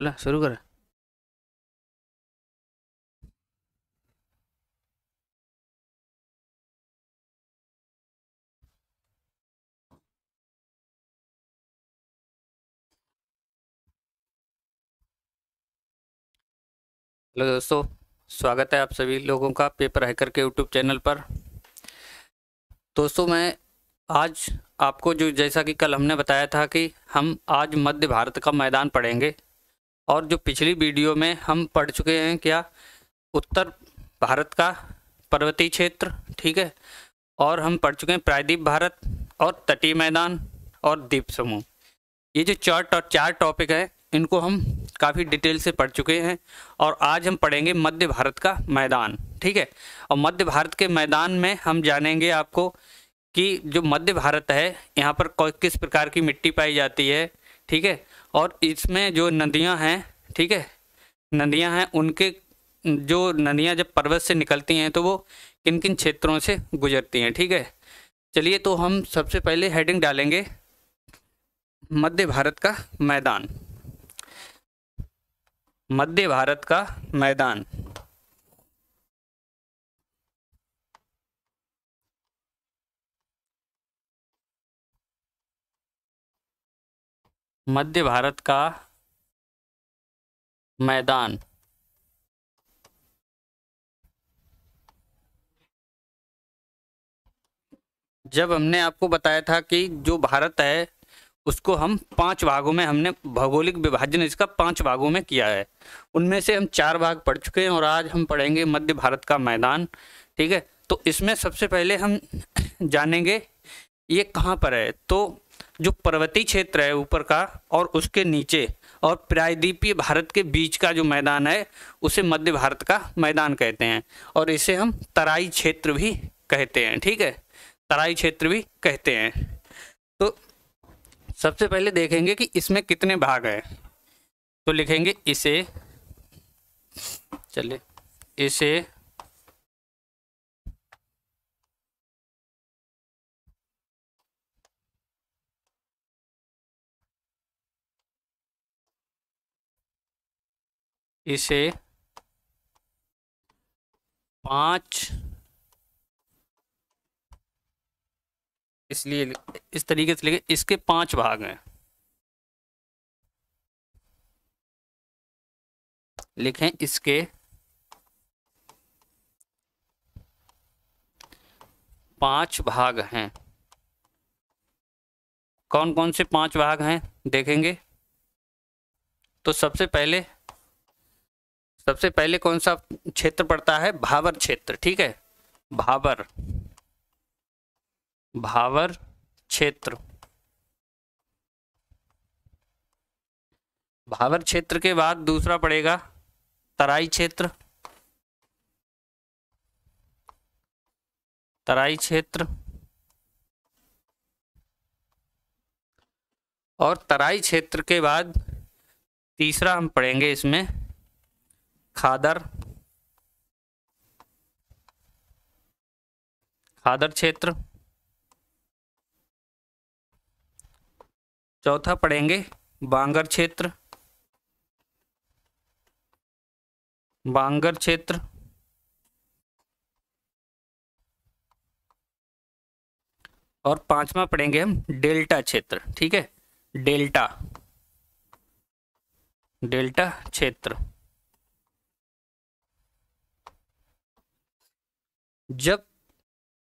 बोला शुरू कर। हेलो दोस्तों, स्वागत है आप सभी लोगों का पेपर हैकर के यूट्यूब चैनल पर। दोस्तों मैं आज आपको जो जैसा कि कल हमने बताया था कि हम आज मध्य भारत का मैदान पढ़ेंगे। और जो पिछली वीडियो में हम पढ़ चुके हैं क्या, उत्तर भारत का पर्वतीय क्षेत्र, ठीक है। और हम पढ़ चुके हैं प्रायद्वीप भारत और तटीय मैदान और द्वीप समूह। ये जो चार टॉपिक हैं इनको हम काफ़ी डिटेल से पढ़ चुके हैं। और आज हम पढ़ेंगे मध्य भारत का मैदान, ठीक है। और मध्य भारत के मैदान में हम जानेंगे आपको कि जो मध्य भारत है यहाँ पर किस प्रकार की मिट्टी पाई जाती है, ठीक है। और इसमें जो नदियाँ हैं, ठीक है, नदियाँ हैं, उनके जो नदियाँ जब पर्वत से निकलती हैं तो वो किन किन क्षेत्रों से गुजरती हैं, ठीक है। चलिए तो हम सबसे पहले हेडिंग डालेंगे मध्य भारत का मैदान। मध्य भारत का मैदान। मध्य भारत का मैदान। जब हमने आपको बताया था कि जो भारत है उसको हम 5 भागों में, हमने भौगोलिक विभाजन इसका 5 भागों में किया है। उनमें से हम 4 भाग पढ़ चुके हैं और आज हम पढ़ेंगे मध्य भारत का मैदान, ठीक है। तो इसमें सबसे पहले हम जानेंगे ये कहाँ पर है। तो जो पर्वतीय क्षेत्र है ऊपर का और उसके नीचे और प्रायद्वीपीय भारत के बीच का जो मैदान है उसे मध्य भारत का मैदान कहते हैं। और इसे हम तराई क्षेत्र भी कहते हैं, ठीक है, तराई क्षेत्र भी कहते हैं। तो सबसे पहले देखेंगे कि इसमें कितने भाग हैं। तो लिखेंगे इसे, चलिए इसे इसे 5, इसलिए इस तरीके से लिखे, इसके 5 भाग हैं। लिखें इसके 5 भाग हैं। कौन कौन से 5 भाग हैं देखेंगे। तो सबसे पहले कौन सा क्षेत्र पड़ता है, भाबर क्षेत्र, ठीक है। भाबर क्षेत्र। भाबर क्षेत्र के बाद दूसरा पड़ेगा तराई क्षेत्र। तराई क्षेत्र। और तराई क्षेत्र के बाद तीसरा हम पढ़ेंगे इसमें खादर क्षेत्र। चौथा पढ़ेंगे बांगर क्षेत्र। और 5वां पढ़ेंगे हम डेल्टा क्षेत्र, ठीक है, डेल्टा क्षेत्र। जब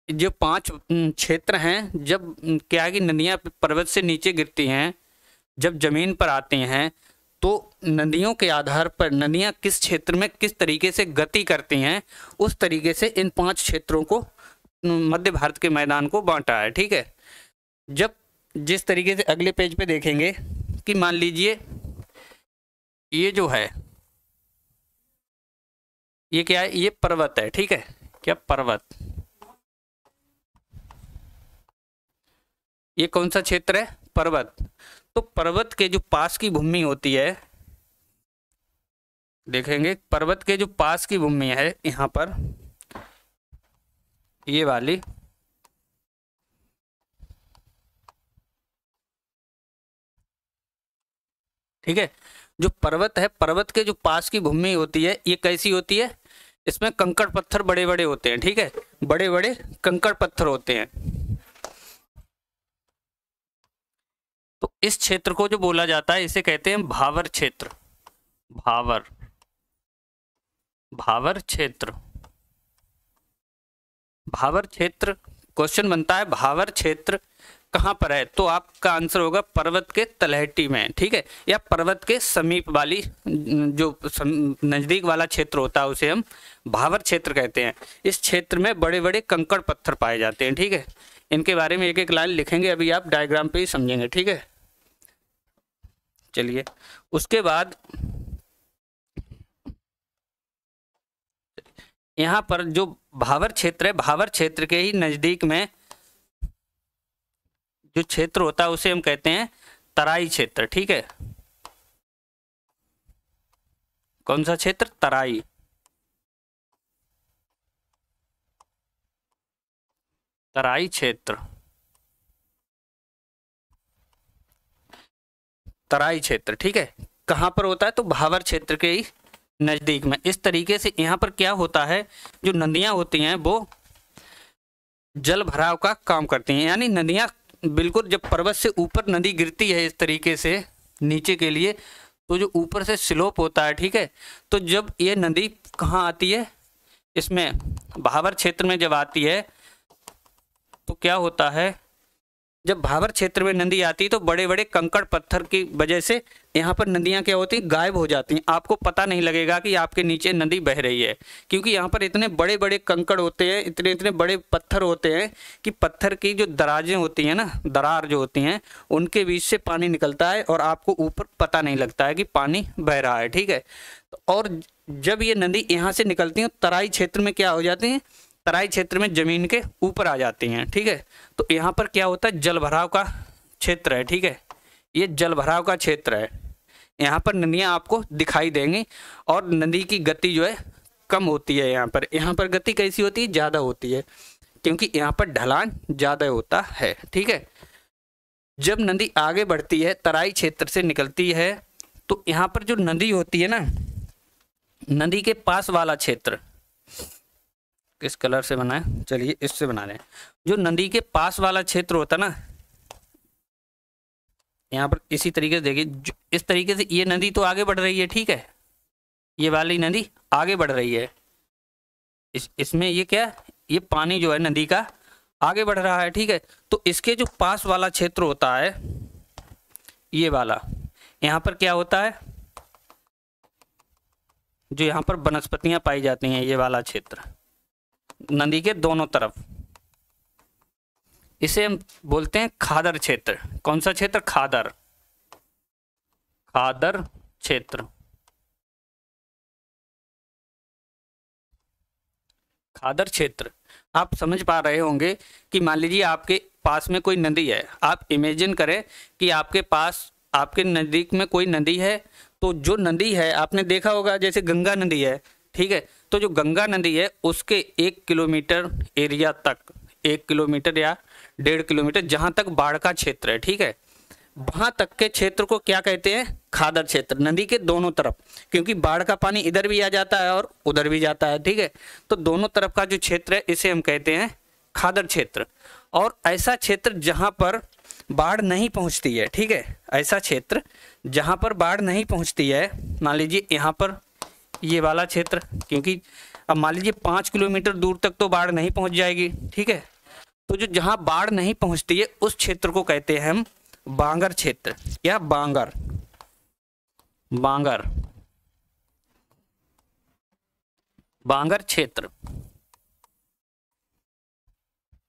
जो 5 क्षेत्र हैं, जब क्या है कि नदियाँ पर्वत से नीचे गिरती हैं, जब जमीन पर आती हैं, तो नदियों के आधार पर नदियाँ किस क्षेत्र में किस तरीके से गति करती हैं, उस तरीके से इन 5 क्षेत्रों को मध्य भारत के मैदान को बांटा है, ठीक है। जब जिस तरीके से अगले पेज पे देखेंगे कि मान लीजिए ये जो है ये क्या है, ये पर्वत है, ठीक है, क्या पर्वत, ये कौन सा क्षेत्र है, पर्वत। तो पर्वत के जो पास की भूमि होती है, देखेंगे पर्वत के जो पास की भूमि है यहाँ पर, ये वाली, ठीक है। जो पर्वत है, पर्वत के जो पास की भूमि होती है ये कैसी होती है, इसमें कंकड़ पत्थर बड़े बड़े होते हैं, ठीक है, बड़े बड़े कंकड़ पत्थर होते हैं। तो इस क्षेत्र को जो बोला जाता है इसे कहते हैं भावर क्षेत्र, भावर, भावर क्षेत्र। भावर क्षेत्र क्वेश्चन बनता है, भावर क्षेत्र कहाँ पर है, तो आपका आंसर होगा पर्वत के तलहटी में, ठीक है, या पर्वत के समीप वाली जो नजदीक वाला क्षेत्र होता है उसे हम भावर क्षेत्र कहते हैं। इस क्षेत्र में बड़े बड़े कंकड़ पत्थर पाए जाते हैं, ठीक है। इनके बारे में एक एक लाइन लिखेंगे, अभी आप डायग्राम पे ही समझेंगे, ठीक है। चलिए उसके बाद यहाँ पर जो भावर क्षेत्र है, भावर क्षेत्र के ही नजदीक में जो क्षेत्र होता है उसे हम कहते हैं तराई क्षेत्र, ठीक है। कौन सा क्षेत्र, तराई, तराई क्षेत्र, तराई क्षेत्र, ठीक है। कहाँ पर होता है, तो भावर क्षेत्र के ही नजदीक में। इस तरीके से यहाँ पर क्या होता है, जो नदियां होती हैं वो जल भराव का काम करती हैं, यानी नदियां बिल्कुल जब पर्वत से ऊपर नदी गिरती है इस तरीके से नीचे के लिए, तो जो ऊपर से स्लोप होता है, ठीक है, तो जब ये नदी कहाँ आती है, इसमें भावर क्षेत्र में जब आती है तो क्या होता है, जब भावर क्षेत्र में नदी आती है तो बड़े बड़े कंकड़ पत्थर की वजह से यहाँ पर नदियाँ क्या होती हैं, गायब हो जाती हैं। आपको पता नहीं लगेगा कि आपके नीचे नदी बह रही है, क्योंकि यहाँ पर इतने बड़े बड़े कंकड़ होते हैं, इतने इतने बड़े पत्थर होते हैं कि पत्थर की जो दराजें होती हैं ना, दरार जो होती हैं, उनके बीच से पानी निकलता है और आपको ऊपर पता नहीं लगता है कि पानी बह रहा है, ठीक है। और जब ये नदी यहाँ से निकलती है तराई क्षेत्र में क्या हो जाती हैं, तराई क्षेत्र में जमीन के ऊपर आ जाती हैं, ठीक है। तो यहाँ पर क्या होता है, जल भराव का क्षेत्र है, ठीक है, ये जल भराव का क्षेत्र है। यहाँ पर नदियाँ आपको दिखाई देंगी और नदी की गति जो है कम होती है। यहाँ पर गति कैसी होती है, ज़्यादा होती है, क्योंकि यहाँ पर ढलान ज़्यादा होता है, ठीक है। जब नदी आगे बढ़ती है, तराई क्षेत्र से निकलती है, तो यहाँ पर जो नदी होती है ना, नदी के पास वाला क्षेत्र किस कलर से बना है, चलिए इससे बना रहे हैं। जो नदी के पास वाला क्षेत्र होता है ना, यहाँ पर इसी तरीके से देखिए, इस तरीके से ये नदी तो आगे बढ़ रही है, ठीक है, ये वाली नदी आगे बढ़ रही है, इसमें ये क्या, ये पानी जो है नदी का आगे बढ़ रहा है, ठीक है। तो इसके जो पास वाला क्षेत्र होता है ये वाला, यहाँ पर क्या होता है, जो यहाँ पर वनस्पतियां पाई जाती हैं, ये वाला क्षेत्र नदी के दोनों तरफ, इसे हम बोलते हैं खादर क्षेत्र। कौन सा क्षेत्र, खादर, खादर क्षेत्र, खादर क्षेत्र। आप समझ पा रहे होंगे कि मान लीजिए आपके पास में कोई नदी है, आप इमेजिन करें कि आपके पास, आपके नज़दीक में कोई नदी है, तो जो नदी है आपने देखा होगा जैसे गंगा नदी है, ठीक है, तो जो गंगा नदी है उसके 1 किलोमीटर एरिया तक, 1 किलोमीटर या 1.5 किलोमीटर जहाँ तक बाढ़ का क्षेत्र है, ठीक है, वहाँ तक के क्षेत्र को क्या कहते हैं, खादर क्षेत्र। नदी के दोनों तरफ, क्योंकि बाढ़ का पानी इधर भी आ जाता है और उधर भी जाता है, ठीक है, तो दोनों तरफ का जो क्षेत्र है इसे हम कहते हैं खादर क्षेत्र। और ऐसा क्षेत्र जहाँ पर बाढ़ नहीं पहुँचती है, ठीक है, ऐसा क्षेत्र जहाँ पर बाढ़ नहीं पहुँचती है, मान लीजिए यहाँ पर ये वाला क्षेत्र, क्योंकि अब मान लीजिए 5 किलोमीटर दूर तक तो बाढ़ नहीं पहुंच जाएगी, ठीक है, तो जो जहां बाढ़ नहीं पहुंचती है उस क्षेत्र को कहते हैं हम बांगर क्षेत्र या बांगर, बांगर, बांगर क्षेत्र,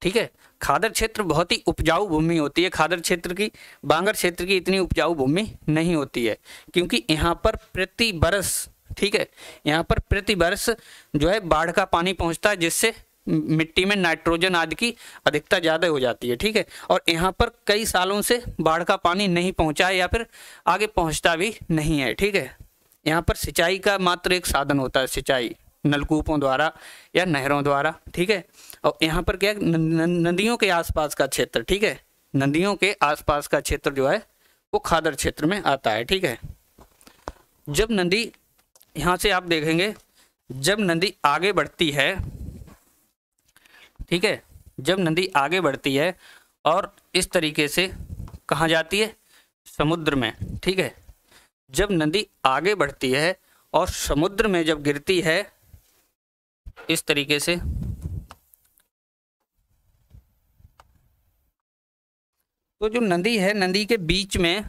ठीक है। खादर क्षेत्र बहुत ही उपजाऊ भूमि होती है, खादर क्षेत्र की, बांगर क्षेत्र की इतनी उपजाऊ भूमि नहीं होती है, क्योंकि यहाँ पर प्रति बरस, ठीक है, यहाँ पर प्रति वर्ष जो है बाढ़ का पानी पहुँचता है, जिससे मिट्टी में नाइट्रोजन आदि की अधिकता ज़्यादा हो जाती है, ठीक है। और यहाँ पर कई सालों से बाढ़ का पानी नहीं पहुँचा है या फिर आगे पहुँचता भी नहीं है, ठीक है। यहाँ पर सिंचाई का मात्र एक साधन होता है, सिंचाई नलकूपों द्वारा या नहरों द्वारा, ठीक है। और यहाँ पर क्या, नदियों के आसपास का क्षेत्र, ठीक है, नदियों के आसपास का क्षेत्र जो है वो खादर क्षेत्र में आता है, ठीक है। जब नदी, यहाँ से आप देखेंगे, जब नदी आगे बढ़ती है, ठीक है, जब नदी आगे बढ़ती है और इस तरीके से कहाँ जाती है, समुद्र में, ठीक है, जब नदी आगे बढ़ती है और समुद्र में जब गिरती है इस तरीके से, तो जो नदी है, नदी के बीच में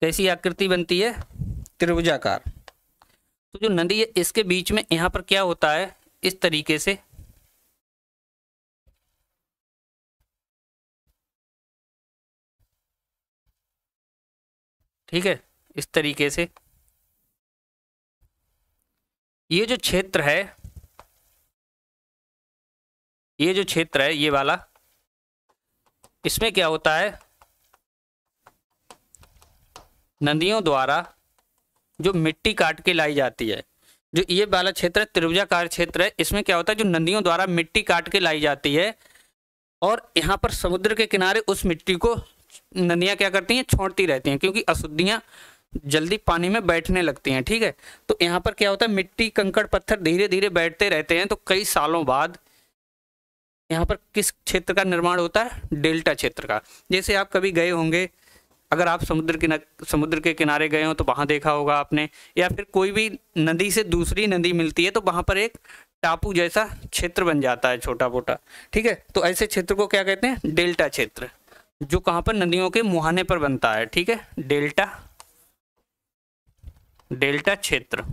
कैसी आकृति बनती है, त्रिभुजाकार। तो जो नदी है इसके बीच में यहाँ पर क्या होता है, इस तरीके से, ठीक है, इस तरीके से ये जो क्षेत्र है, ये जो क्षेत्र है ये वाला, इसमें क्या होता है, नदियों द्वारा जो मिट्टी काट के लाई जाती है, जो ये वाला क्षेत्र है त्रिभुजाकार क्षेत्र है, इसमें क्या होता है, जो नदियों द्वारा मिट्टी काट के लाई जाती है और यहाँ पर समुद्र के किनारे उस मिट्टी को नदियाँ क्या करती हैं, छोड़ती रहती हैं, क्योंकि अशुद्धियाँ जल्दी पानी में बैठने लगती हैं, ठीक है। तो यहाँ पर क्या होता है, मिट्टी कंकड़ पत्थर धीरे धीरे बैठते रहते हैं, तो कई सालों बाद यहाँ पर किस क्षेत्र का निर्माण होता है, डेल्टा क्षेत्र का। जैसे आप कभी गए होंगे, अगर आप समुद्र के किनारे गए हो तो वहाँ देखा होगा आपने, या फिर कोई भी नदी से दूसरी नदी मिलती है तो वहाँ पर एक टापू जैसा क्षेत्र बन जाता है, छोटा मोटा, ठीक है। तो ऐसे क्षेत्र को क्या कहते हैं, डेल्टा क्षेत्र, जो कहाँ पर, नदियों के मुहाने पर बनता है, ठीक है, डेल्टा क्षेत्र।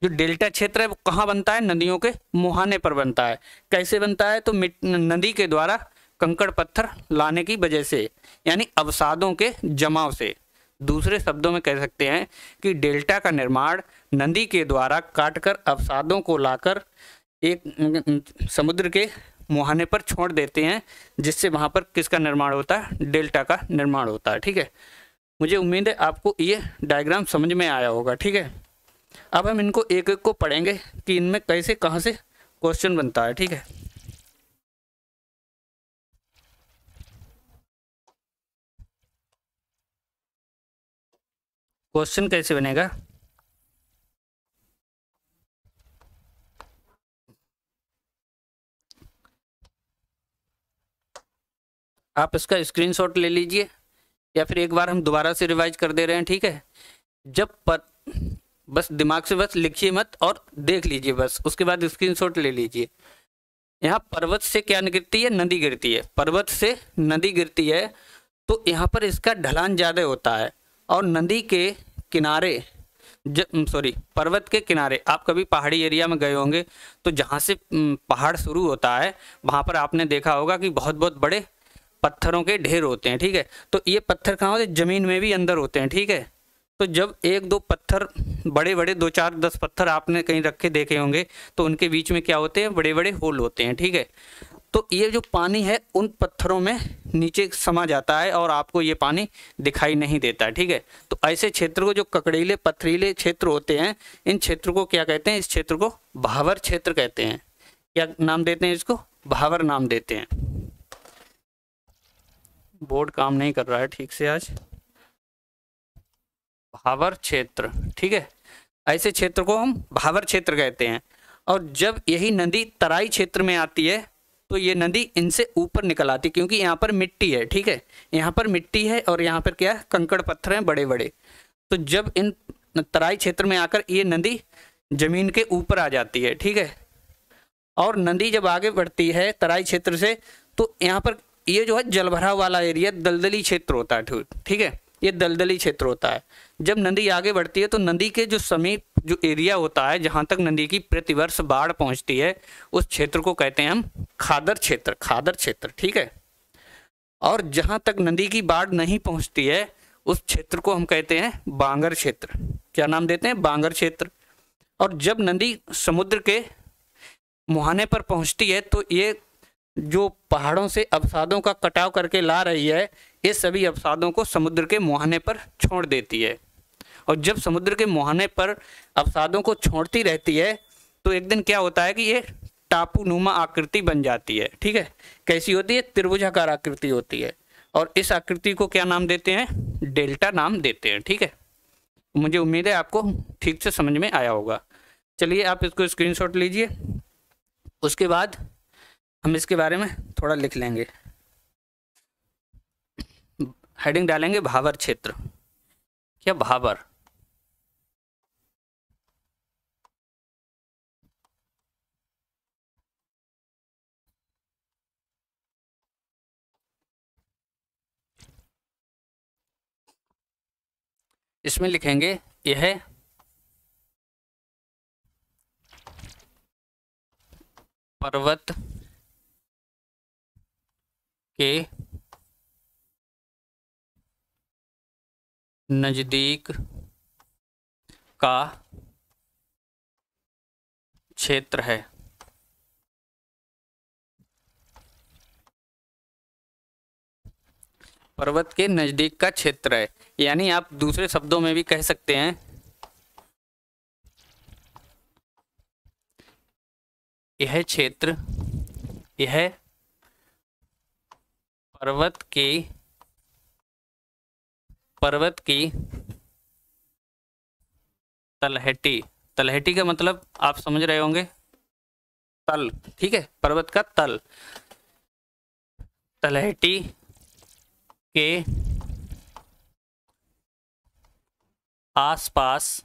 जो डेल्टा क्षेत्र है वो कहाँ बनता है, नदियों के मुहाने पर बनता है। कैसे बनता है, तो नदी के द्वारा कंकड़ पत्थर लाने की वजह से, यानी अवसादों के जमाव से। दूसरे शब्दों में कह सकते हैं कि डेल्टा का निर्माण नदी के द्वारा काटकर अवसादों को लाकर एक समुद्र के मुहाने पर छोड़ देते हैं, जिससे वहाँ पर किसका निर्माण होता है, डेल्टा का निर्माण होता है, ठीक है। मुझे उम्मीद है आपको ये डायग्राम समझ में आया होगा, ठीक है। अब हम इनको एक एक को पढ़ेंगे कि इनमें कैसे कहाँ से क्वेश्चन बनता है, ठीक है। क्वेश्चन कैसे बनेगा, आप इसका स्क्रीनशॉट ले लीजिए या फिर एक बार हम दोबारा से रिवाइज कर दे रहे हैं, ठीक है। जब बस दिमाग से बस लिखिए मत और देख लीजिए बस, उसके बाद स्क्रीनशॉट ले लीजिए। यहाँ पर्वत से क्या गिरती है, नदी गिरती है, पर्वत से नदी गिरती है, तो यहाँ पर इसका ढलान ज़्यादा होता है और नदी के किनारे, पर्वत के किनारे, आप कभी पहाड़ी एरिया में गए होंगे तो जहाँ से पहाड़ शुरू होता है वहाँ पर आपने देखा होगा कि बहुत बहुत बड़े पत्थरों के ढेर होते हैं, ठीक है। तो ये पत्थर कहाँ होते हैं, ज़मीन में भी अंदर होते हैं, ठीक है। तो जब एक दो पत्थर, बड़े बड़े 2 4 10 पत्थर आपने कहीं रखे देखे होंगे, तो उनके बीच में क्या होते हैं, बड़े बड़े होल होते हैं, ठीक है। तो ये जो पानी है उन पत्थरों में नीचे समा जाता है और आपको ये पानी दिखाई नहीं देता, ठीक है। तो ऐसे क्षेत्र को, जो ककड़ीले पथरीले क्षेत्र होते हैं, इन क्षेत्र को क्या कहते हैं, इस क्षेत्र को भावर क्षेत्र कहते हैं। क्या नाम देते हैं इसको, भावर नाम देते हैं। बोर्ड काम नहीं कर रहा है ठीक से आज। भावर क्षेत्र, ठीक है, ऐसे क्षेत्र को हम भावर क्षेत्र कहते हैं। और जब यही नदी तराई क्षेत्र में आती है तो ये नदी इनसे ऊपर निकल आती है, क्योंकि यहाँ पर मिट्टी है, ठीक है, यहाँ पर मिट्टी है और यहाँ पर क्या है, कंकड़ पत्थर हैं बड़े बड़े। तो जब इन तराई क्षेत्र में आकर ये नदी जमीन के ऊपर आ जाती है, ठीक है। और नदी जब आगे बढ़ती है तराई क्षेत्र से, तो यहाँ पर ये जो है जलभराव वाला एरिया, दलदली क्षेत्र होता है, ठीक है, ये दलदली क्षेत्र होता है। जब नदी आगे बढ़ती है तो नदी के जो समीप जो एरिया होता है, जहाँ तक नदी की प्रतिवर्ष बाढ़ पहुँचती है, उस क्षेत्र को कहते हैं हम खादर क्षेत्र, ठीक है। और जहाँ तक नदी की बाढ़ नहीं पहुँचती है उस क्षेत्र को हम कहते हैं बांगर क्षेत्र। क्या नाम देते हैं, बांगर क्षेत्र। और जब नदी समुद्र के मुहाने पर पहुँचती है तो ये जो पहाड़ों से अवसादों का कटाव करके ला रही है, ये सभी अवसादों को समुद्र के मुहाने पर छोड़ देती है। और जब समुद्र के मुहाने पर अवसादों को छोड़ती रहती है तो एक दिन क्या होता है कि ये टापू नुमा आकृति बन जाती है, ठीक है। कैसी होती है, त्रिभुजाकार आकृति होती है। और इस आकृति को क्या नाम देते हैं, डेल्टा नाम देते हैं। ठीक है, मुझे उम्मीद है आपको ठीक से समझ में आया होगा। चलिए आप इसको स्क्रीनशॉट लीजिए, उसके बाद हम इसके बारे में थोड़ा लिख लेंगे। हेडिंग डालेंगे भाबर क्षेत्र। क्या भाबर? इसमें लिखेंगे यह पर्वत के नजदीक का क्षेत्र है। पर्वत के नजदीक का क्षेत्र है, यानी आप दूसरे शब्दों में भी कह सकते हैं यह क्षेत्र, यह पर्वत की तलहटी। तलहटी का मतलब आप समझ रहे होंगे, तल। ठीक है, पर्वत का तल। तलहटी के आसपास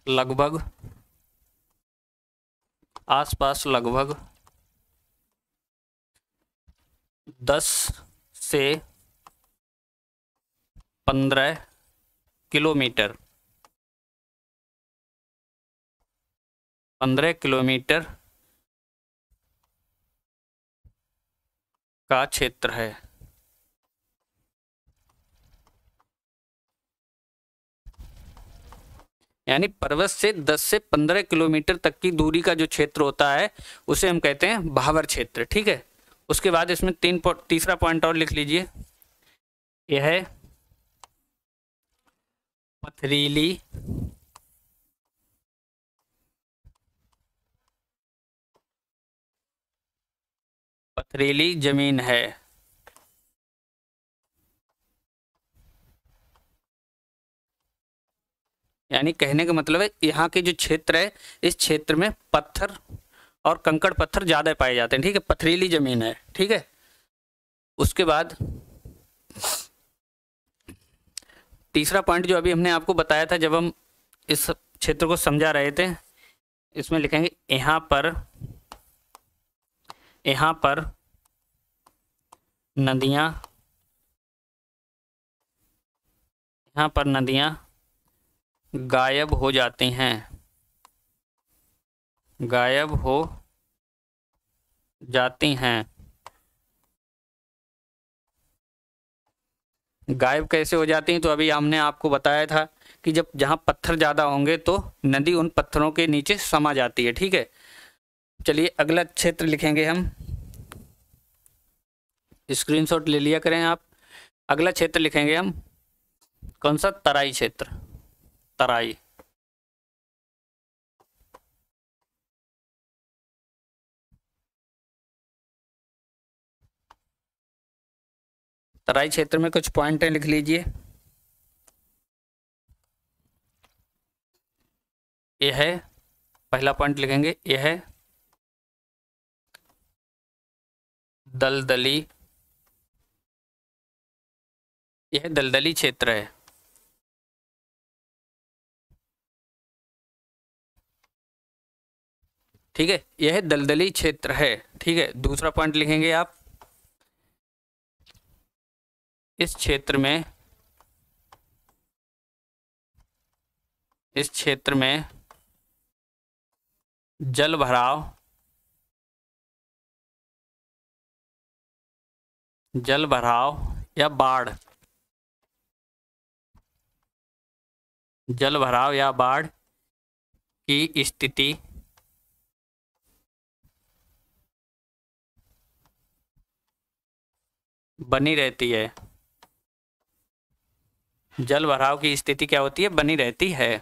लगभग 10 से 15 किलोमीटर का क्षेत्र है। यानी पर्वत से 10 से 15 किलोमीटर तक की दूरी का जो क्षेत्र होता है उसे हम कहते हैं भाबर क्षेत्र। ठीक है, उसके बाद इसमें तीसरा पॉइंट और लिख लीजिए, यह पथरीली जमीन है। यानी कहने का मतलब है यहाँ के जो क्षेत्र है, इस क्षेत्र में पत्थर और कंकड़ पत्थर ज़्यादा पाए जाते हैं। ठीक है, पथरीली जमीन है। ठीक है, उसके बाद तीसरा पॉइंट जो अभी हमने आपको बताया था जब हम इस क्षेत्र को समझा रहे थे, इसमें लिखेंगे यहाँ पर नदियाँ गायब हो जाती हैं। गायब कैसे हो जाती हैं? तो अभी हमने आपको बताया था कि जब जहाँ पत्थर ज़्यादा होंगे तो नदी उन पत्थरों के नीचे समा जाती है। ठीक है, चलिए अगला क्षेत्र लिखेंगे हम, स्क्रीनशॉट ले लिया करें आप। अगला क्षेत्र लिखेंगे हम, कौन सा? तराई क्षेत्र। तराई क्षेत्र में कुछ पॉइंट लिख लीजिए। यह पहला पॉइंट लिखेंगे, यह दलदली क्षेत्र है। ठीक है, यह दलदली क्षेत्र है। ठीक है, दूसरा पॉइंट लिखेंगे आप, इस क्षेत्र में जल भराव या बाढ़ की स्थिति बनी रहती है। जल भराव की स्थिति क्या होती है? बनी रहती है।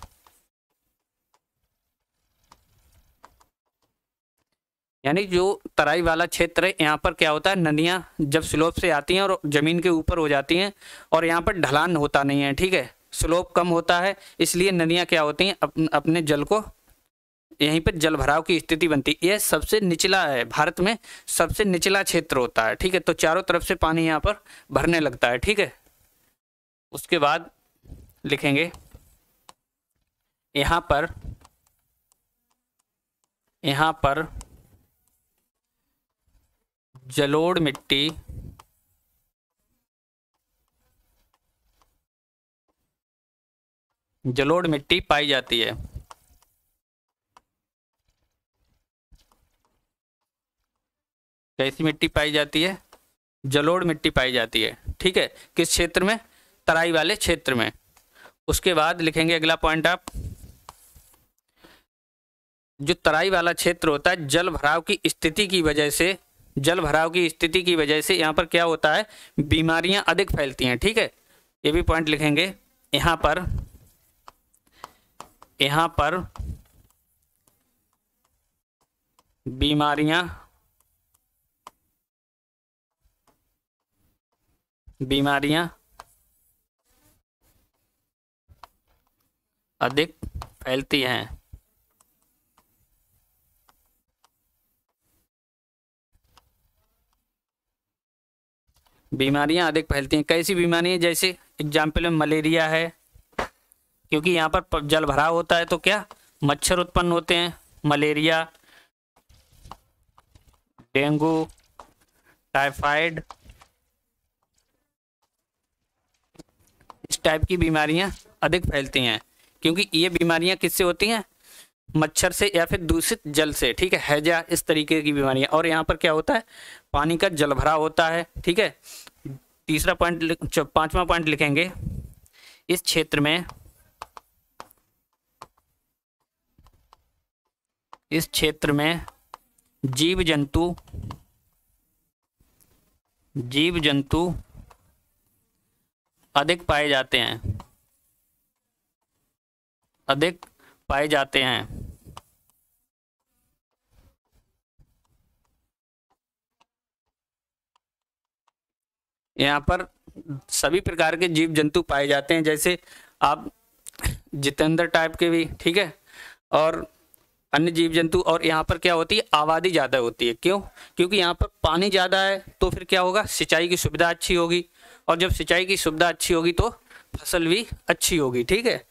यानी जो तराई वाला क्षेत्र है यहाँ पर क्या होता है, नदियाँ जब स्लोप से आती हैं और ज़मीन के ऊपर हो जाती हैं और यहाँ पर ढलान होता नहीं है, ठीक है, स्लोप कम होता है, इसलिए नदियाँ क्या होती हैं अपने जल को यहीं पर जल भराव की स्थिति बनती है। यह सबसे निचला है, भारत में सबसे निचला क्षेत्र होता है, ठीक है। तो चारों तरफ से पानी यहाँ पर भरने लगता है, ठीक है। उसके बाद लिखेंगे यहाँ पर जलोढ़ मिट्टी पाई जाती है। कैसी मिट्टी पाई जाती है? जलोढ़ मिट्टी पाई जाती है, ठीक है। किस क्षेत्र में? तराई वाले क्षेत्र में। उसके बाद लिखेंगे अगला पॉइंट आप, जो तराई वाला क्षेत्र होता है जल भराव की स्थिति की वजह से यहाँ पर क्या होता है, बीमारियां अधिक फैलती हैं, ठीक है। ये भी पॉइंट लिखेंगे यहाँ पर बीमारियां अधिक फैलती हैं। बीमारियां अधिक फैलती हैं। कैसी बीमारियां? जैसे एग्जाम्पल में मलेरिया है, क्योंकि यहाँ पर जल भराव होता है तो क्या मच्छर उत्पन्न होते हैं। मलेरिया, डेंगू, टाइफाइड, इस टाइप की बीमारियां अधिक फैलती हैं, क्योंकि ये बीमारियां किससे होती हैं? मच्छर से या फिर दूषित जल से, ठीक है, हैजा, इस तरीके की बीमारियां। और यहाँ पर क्या होता है, पानी का जल भराव होता है, ठीक है। तीसरा पॉइंट, पांचवा पॉइंट लिखेंगे, इस क्षेत्र में जीव जंतु अधिक पाए जाते हैं। यहाँ पर सभी प्रकार के जीव जंतु पाए जाते हैं, जैसे आप जितेंद्र टाइप के भी, ठीक है, और अन्य जीव जंतु। और यहाँ पर क्या होती है, आबादी ज़्यादा होती है। क्यों? क्योंकि यहाँ पर पानी ज़्यादा है, तो फिर क्या होगा, सिंचाई की सुविधा अच्छी होगी, और जब सिंचाई की सुविधा अच्छी होगी तो फसल भी अच्छी होगी, ठीक है।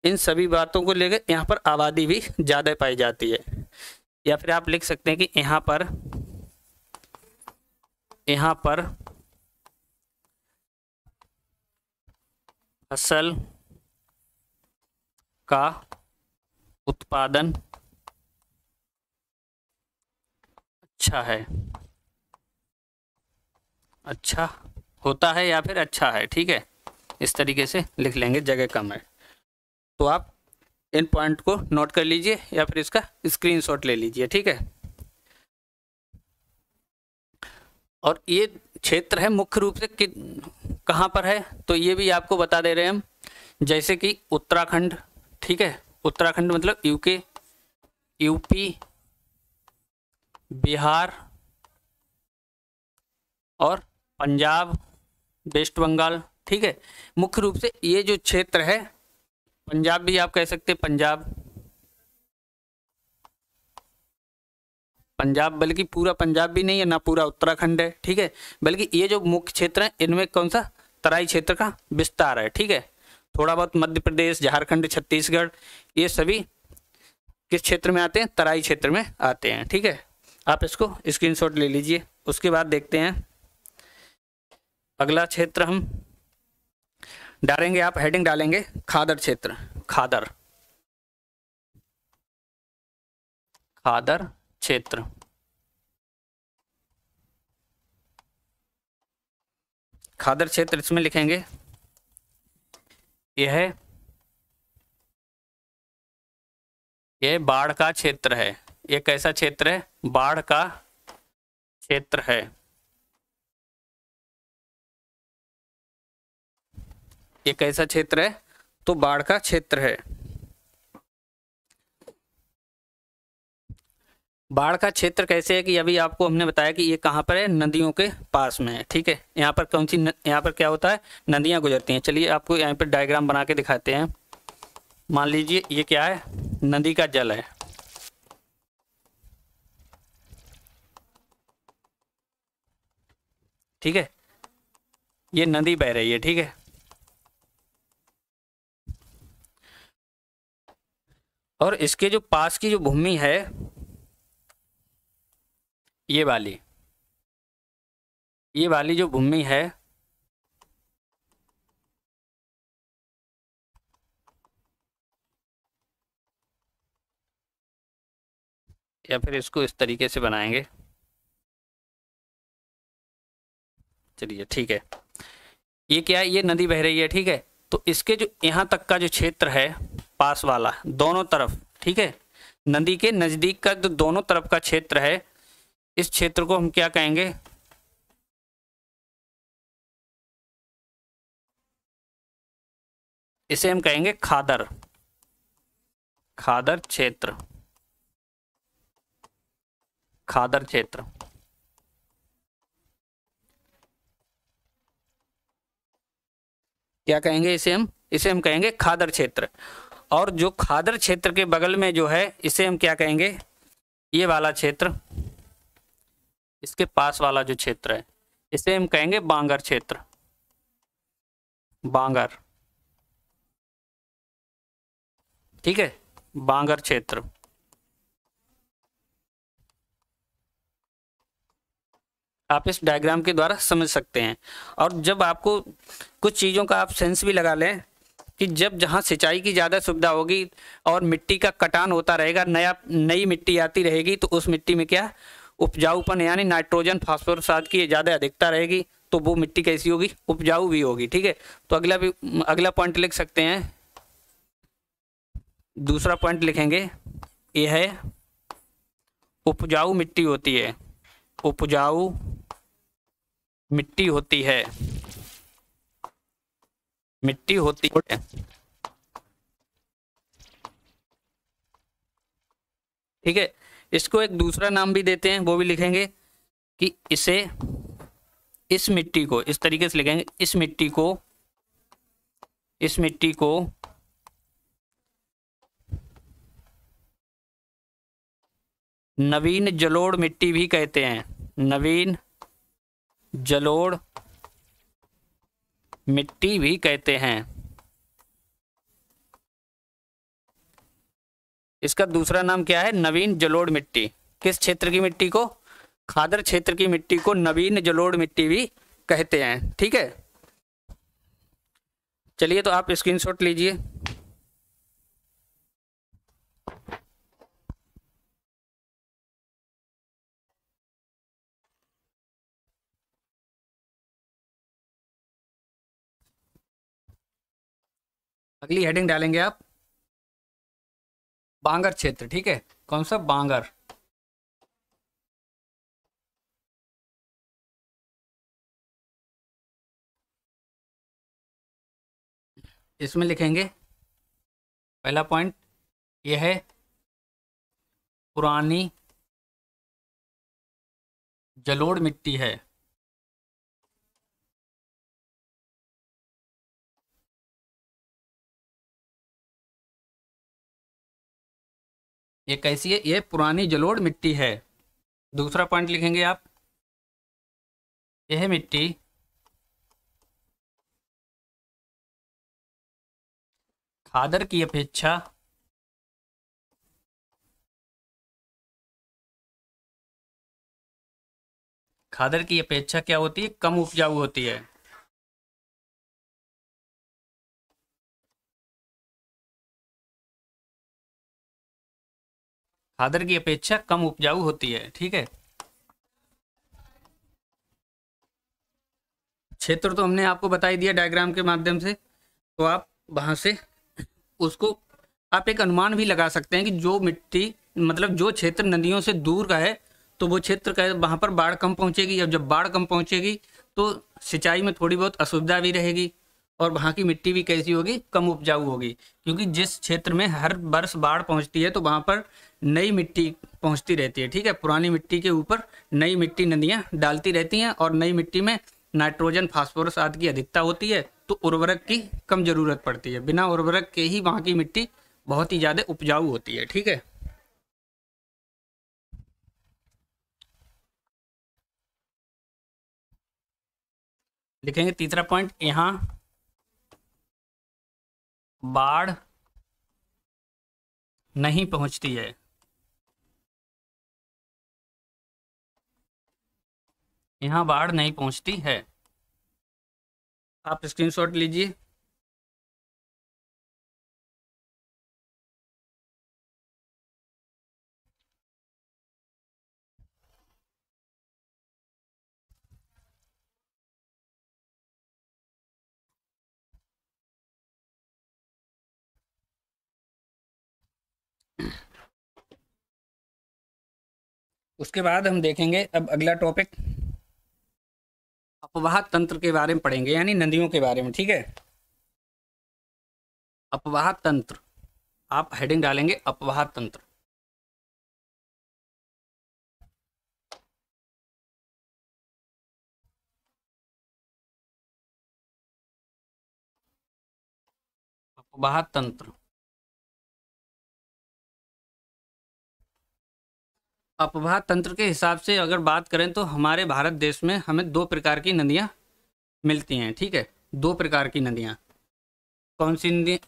इन सभी बातों को लेकर यहाँ पर आबादी भी ज़्यादा पाई जाती है। या फिर आप लिख सकते हैं कि यहाँ पर फसल का उत्पादन अच्छा होता है या फिर अच्छा है, ठीक है। इस तरीके से लिख लेंगे, जगह कम है तो आप इन पॉइंट को नोट कर लीजिए या फिर इसका स्क्रीनशॉट ले लीजिए, ठीक है। और ये क्षेत्र है मुख्य रूप से कहाँ पर है, तो ये भी आपको बता दे रहे हैं हम, जैसे कि उत्तराखंड, ठीक है। उत्तराखंड मतलब यूपी, बिहार और पंजाब, वेस्ट बंगाल, ठीक है। मुख्य रूप से ये जो क्षेत्र है, पंजाब भी आप कह सकते हैं, पंजाब बल्कि पूरा पंजाब भी नहीं है, ना पूरा उत्तराखंड है, ठीक है, बल्कि ये जो मुख्य क्षेत्र है इनमें कौन सा, तराई क्षेत्र का विस्तार है, ठीक है। थोड़ा बहुत मध्य प्रदेश, झारखंड, छत्तीसगढ़, ये सभी किस क्षेत्र में आते हैं, तराई क्षेत्र में आते हैं, ठीक है। आप इसको स्क्रीनशॉट ले लीजिए। उसके बाद देखते हैं अगला क्षेत्र हम डालेंगे, आप हेडिंग डालेंगे खादर क्षेत्र। खादर क्षेत्र, खादर क्षेत्र, इसमें लिखेंगे यह बाढ़ का क्षेत्र है। ये कैसा क्षेत्र है? बाढ़ का क्षेत्र है। ये कैसा क्षेत्र है? तो बाढ़ का क्षेत्र है। बाढ़ का क्षेत्र कैसे है कि अभी आपको हमने बताया कि ये कहाँ पर है, नदियों के पास में है। ठीक है, यहाँ पर कौन सी यहाँ पर क्या होता है, नदियाँ गुजरती हैं। चलिए आपको यहाँ पर डायग्राम बना के दिखाते हैं। मान लीजिए ये क्या है, नदी का जल है। ठीक है, ये नदी बह रही है। ठीक है, और इसके जो पास की जो भूमि है ये वाली जो भूमि है, या फिर इसको इस तरीके से बनाएंगे। चलिए ठीक है, ये क्या है, ये नदी बह रही है। ठीक है, तो इसके जो यहाँ तक का जो क्षेत्र है पास वाला, दोनों तरफ, ठीक है, नदी के नज़दीक का जो दोनों तरफ का क्षेत्र है, इस क्षेत्र को हम क्या कहेंगे, इसे हम कहेंगे खादर क्षेत्र। खादर क्षेत्र क्या कहेंगे, इसे हम कहेंगे खादर क्षेत्र। और जो खादर क्षेत्र के बगल में जो है, इसे हम क्या कहेंगे, ये वाला क्षेत्र, इसके पास वाला जो क्षेत्र है, इसे हम कहेंगे बांगर क्षेत्र। बांगर, ठीक है, बांगर क्षेत्र। आप इस डायग्राम के द्वारा समझ सकते हैं। और जब आपको कुछ चीज़ों का आप सेंस भी लगा लें कि जब जहाँ सिंचाई की ज़्यादा सुविधा होगी और मिट्टी का कटान होता रहेगा, नई मिट्टी आती रहेगी, तो उस मिट्टी में क्या उपजाऊपन यानी नाइट्रोजन फास्फोरस आदि की ज़्यादा अधिकता रहेगी, तो वो मिट्टी कैसी होगी, उपजाऊ भी होगी। ठीक है, तो अगला पॉइंट लिख सकते हैं। दूसरा पॉइंट लिखेंगे, ये है उपजाऊ मिट्टी होती है, उपजाऊ मिट्टी होती है, मिट्टी होती है। ठीक है, इसको एक दूसरा नाम भी देते हैं, वो भी लिखेंगे कि इस मिट्टी को इस तरीके से लिखेंगे, इस मिट्टी को नवीन जलोढ़ मिट्टी भी कहते हैं। नवीन जलोढ़ मिट्टी भी कहते हैं। इसका दूसरा नाम क्या है, नवीन जलोढ़ मिट्टी। किस क्षेत्र की मिट्टी को, खादर क्षेत्र की मिट्टी को नवीन जलोढ़ मिट्टी भी कहते हैं। ठीक है, चलिए तो आप स्क्रीनशॉट लीजिए। अगली हेडिंग डालेंगे आप बांगर क्षेत्र। ठीक है, कौन सा, बांगर। इसमें लिखेंगे पहला पॉइंट, यह है पुरानी जलोढ़ मिट्टी है। ये कैसी है, ये पुरानी जलोढ़ मिट्टी है। दूसरा पॉइंट लिखेंगे आप, यह मिट्टी खादर की अपेक्षा क्या होती है, कम उपजाऊ होती है। खादर की अपेक्षा कम उपजाऊ होती है। ठीक है, क्षेत्र तो हमने आपको बता ही दिया डायग्राम के माध्यम से, तो आप वहां से उसको आप एक अनुमान भी लगा सकते हैं कि जो मिट्टी, मतलब जो क्षेत्र नदियों से दूर का है, तो वो क्षेत्र का वहाँ पर बाढ़ कम पहुँचेगी। अब जब बाढ़ कम पहुँचेगी तो सिंचाई में थोड़ी बहुत असुविधा भी रहेगी, और वहाँ की मिट्टी भी कैसी होगी, कम उपजाऊ होगी, क्योंकि जिस क्षेत्र में हर वर्ष बाढ़ पहुँचती है तो वहाँ पर नई मिट्टी पहुँचती रहती है। ठीक है, पुरानी मिट्टी के ऊपर नई मिट्टी नदियाँ डालती रहती हैं और नई मिट्टी में नाइट्रोजन, फास्फोरस आदि की अधिकता होती है, तो उर्वरक की कम जरूरत पड़ती है। बिना उर्वरक के ही वहाँ की मिट्टी बहुत ही ज़्यादा उपजाऊ होती है। ठीक है, लिखेंगे तीसरा पॉइंट, यहाँ बाढ़ नहीं पहुंचती है। यहाँ बाढ़ नहीं पहुंचती है। आप स्क्रीनशॉट लीजिए। उसके बाद हम देखेंगे अब अगला टॉपिक, अपवाह तंत्र के बारे में पढ़ेंगे, यानी नदियों के बारे में। ठीक है, अपवाह तंत्र, आप हेडिंग डालेंगे अपवाह तंत्र। अपवाह तंत्र, अपवाह तंत्र के हिसाब से अगर बात करें तो हमारे भारत देश में हमें दो प्रकार की नदियाँ मिलती हैं। ठीक है, दो प्रकार की नदियाँ, कौन सी नदी?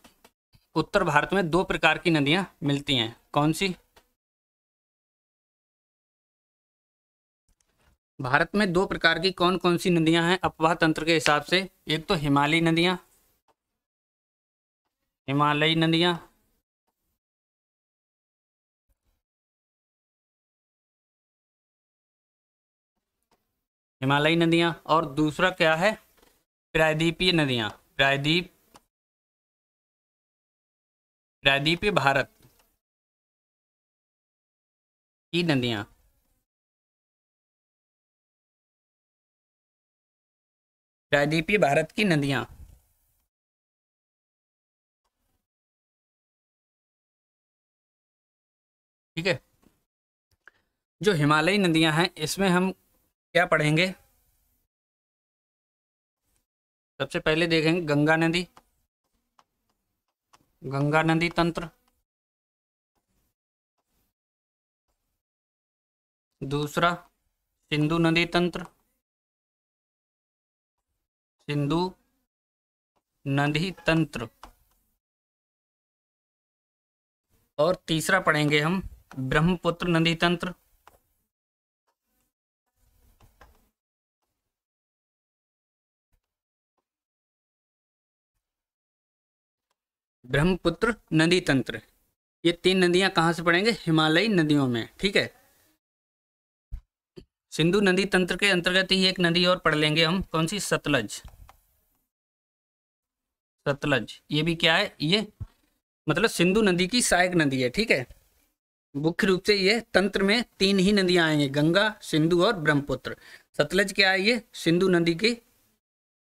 उत्तर भारत में दो प्रकार की नदियाँ मिलती हैं। कौन सी? भारत में दो प्रकार की कौन कौन सी नदियाँ हैं अपवाह तंत्र के हिसाब से? एक तो हिमालयी नदियाँ, हिमालयी नदियाँ, हिमालयी नदियाँ, और दूसरा क्या है? प्रायद्वीपीय नदियाँ, प्रायद्वीपीय भारत की नदियाँ, प्रायद्वीपीय भारत की नदियाँ। ठीक है, जो हिमालयी नदियाँ हैं इसमें हम क्या पढ़ेंगे? सबसे पहले देखेंगे गंगा नदी, गंगा नदी तंत्र, दूसरा सिंधु नदी तंत्र, सिंधु नदी तंत्र, और तीसरा पढ़ेंगे हम ब्रह्मपुत्र नदी तंत्र, ब्रह्मपुत्र नदी तंत्र। ये तीन नदियां कहाँ से पढ़ेंगे? हिमालयी नदियों में। ठीक है, सिंधु नदी तंत्र के अंतर्गत ही एक नदी और पढ़ लेंगे हम, कौन सी? सतलज। सतलज ये भी क्या है? ये मतलब सिंधु नदी की सहायक नदी है। ठीक है, मुख्य रूप से ये तंत्र में तीन ही नदियां आएंगी, गंगा, सिंधु और ब्रह्मपुत्र। सतलज क्या है? ये सिंधु नदी की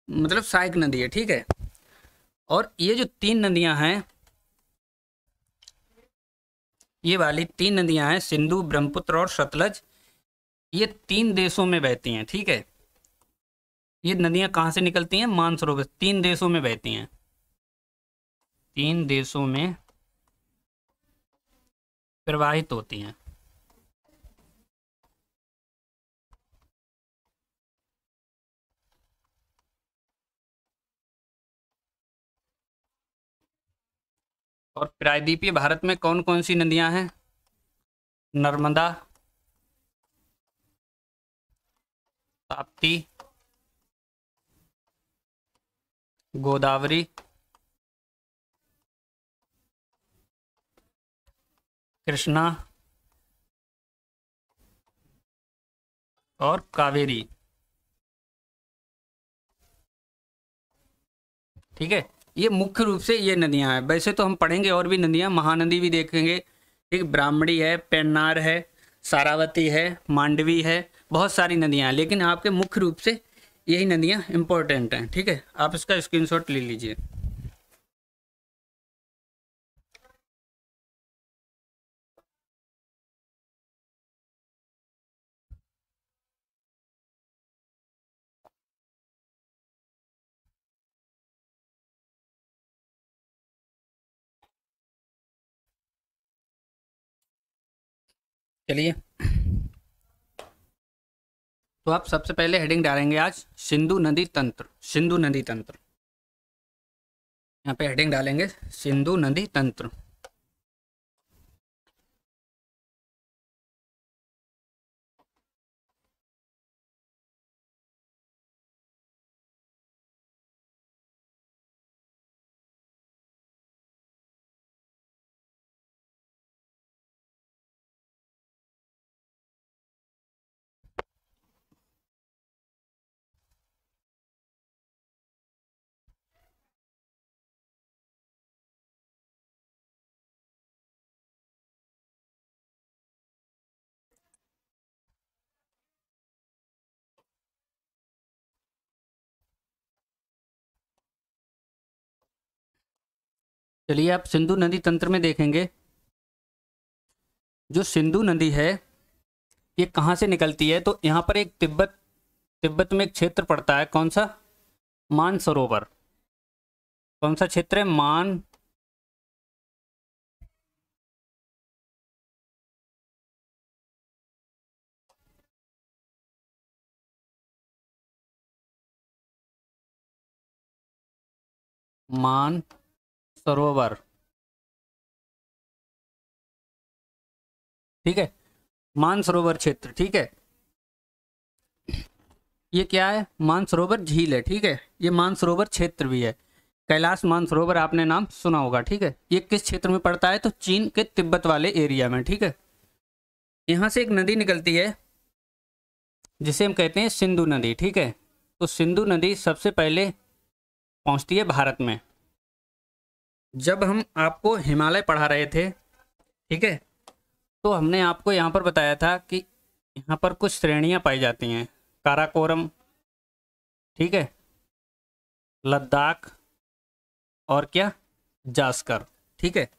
मतलब सहायक नदी है। ठीक है, और ये जो तीन नदियां हैं, ये वाली तीन नदियां हैं सिंधु, ब्रह्मपुत्र और सतलज, ये तीन देशों में बहती हैं। ठीक है, ये नदियां कहाँ से निकलती हैं? मानसरोवर, तीन देशों में बहती हैं, तीन देशों में प्रवाहित होती हैं। और प्रायद्वीपीय भारत में कौन कौन सी नदियां हैं? नर्मदा, ताप्ती, गोदावरी, कृष्णा और कावेरी। ठीक है, ये मुख्य रूप से ये नदियां हैं। वैसे तो हम पढ़ेंगे और भी नदियां, महानदी भी देखेंगे। ठीक, ब्राह्मणी है, पेन्नार है, सारावती है, मांडवी है, बहुत सारी नदियां हैं, लेकिन आपके मुख्य रूप से यही नदियाँ इम्पोर्टेंट हैं, ठीक है। आप इसका स्क्रीनशॉट ले लीजिए। चलिए, तो आप सबसे पहले हेडिंग डालेंगे आज सिंधु नदी तंत्र। सिंधु नदी तंत्र, यहाँ पे हेडिंग डालेंगे सिंधु नदी तंत्र। चलिए, आप सिंधु नदी तंत्र में देखेंगे, जो सिंधु नदी है ये कहाँ से निकलती है, तो यहाँ पर एक तिब्बत में एक क्षेत्र पड़ता है, कौन सा, मानसरोवर। कौन सा क्षेत्र है, मानसरोवर, ठीक है, मानसरोवर क्षेत्र, ठीक है। ये क्या है, मानसरोवर झील है, ठीक है। ये मानसरोवर क्षेत्र भी है, कैलाश मानसरोवर आपने नाम सुना होगा, ठीक है। ये किस क्षेत्र में पड़ता है, तो चीन के तिब्बत वाले एरिया में, ठीक है। यहाँ से एक नदी निकलती है जिसे हम कहते हैं सिंधु नदी, ठीक है। तो सिंधु नदी सबसे पहले पहुँचती है भारत में। जब हम आपको हिमालय पढ़ा रहे थे, ठीक है, तो हमने आपको यहाँ पर बताया था कि यहाँ पर कुछ श्रेणियाँ पाई जाती हैं, काराकोरम, ठीक है, लद्दाख, और क्या, जास्कर, ठीक है।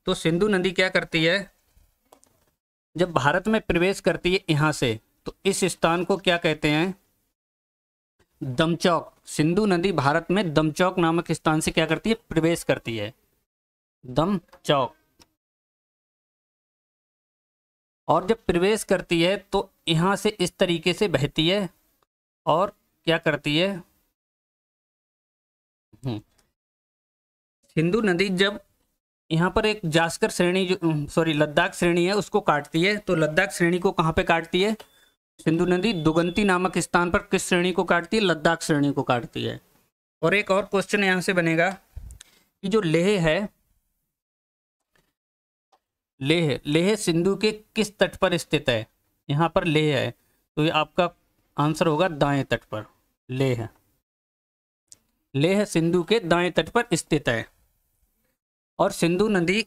तो सिंधु नदी क्या करती है, जब भारत में प्रवेश करती है यहाँ से, तो इस स्थान को क्या कहते हैं, दमचौक। सिंधु नदी भारत में दमचौक नामक स्थान से क्या करती है, प्रवेश करती है, दमचौक। और जब प्रवेश करती है तो यहाँ से इस तरीके से बहती है और क्या करती है, सिंधु नदी जब यहाँ पर एक जास्कर श्रेणी, जो सॉरी लद्दाख श्रेणी है, उसको काटती है, तो लद्दाख श्रेणी को कहाँ पे काटती है, सिंधु नदी दुगंती नामक स्थान पर किस श्रेणी को काटती है, लद्दाख श्रेणी को काटती है। और एक और क्वेश्चन यहाँ से बनेगा कि जो लेह है, लेह सिंधु के किस तट पर स्थित है, यहाँ पर लेह है, तो ये आपका आंसर होगा दाएं तट पर। लेह सिंधु के दाएं तट पर स्थित है। और सिंधु नदी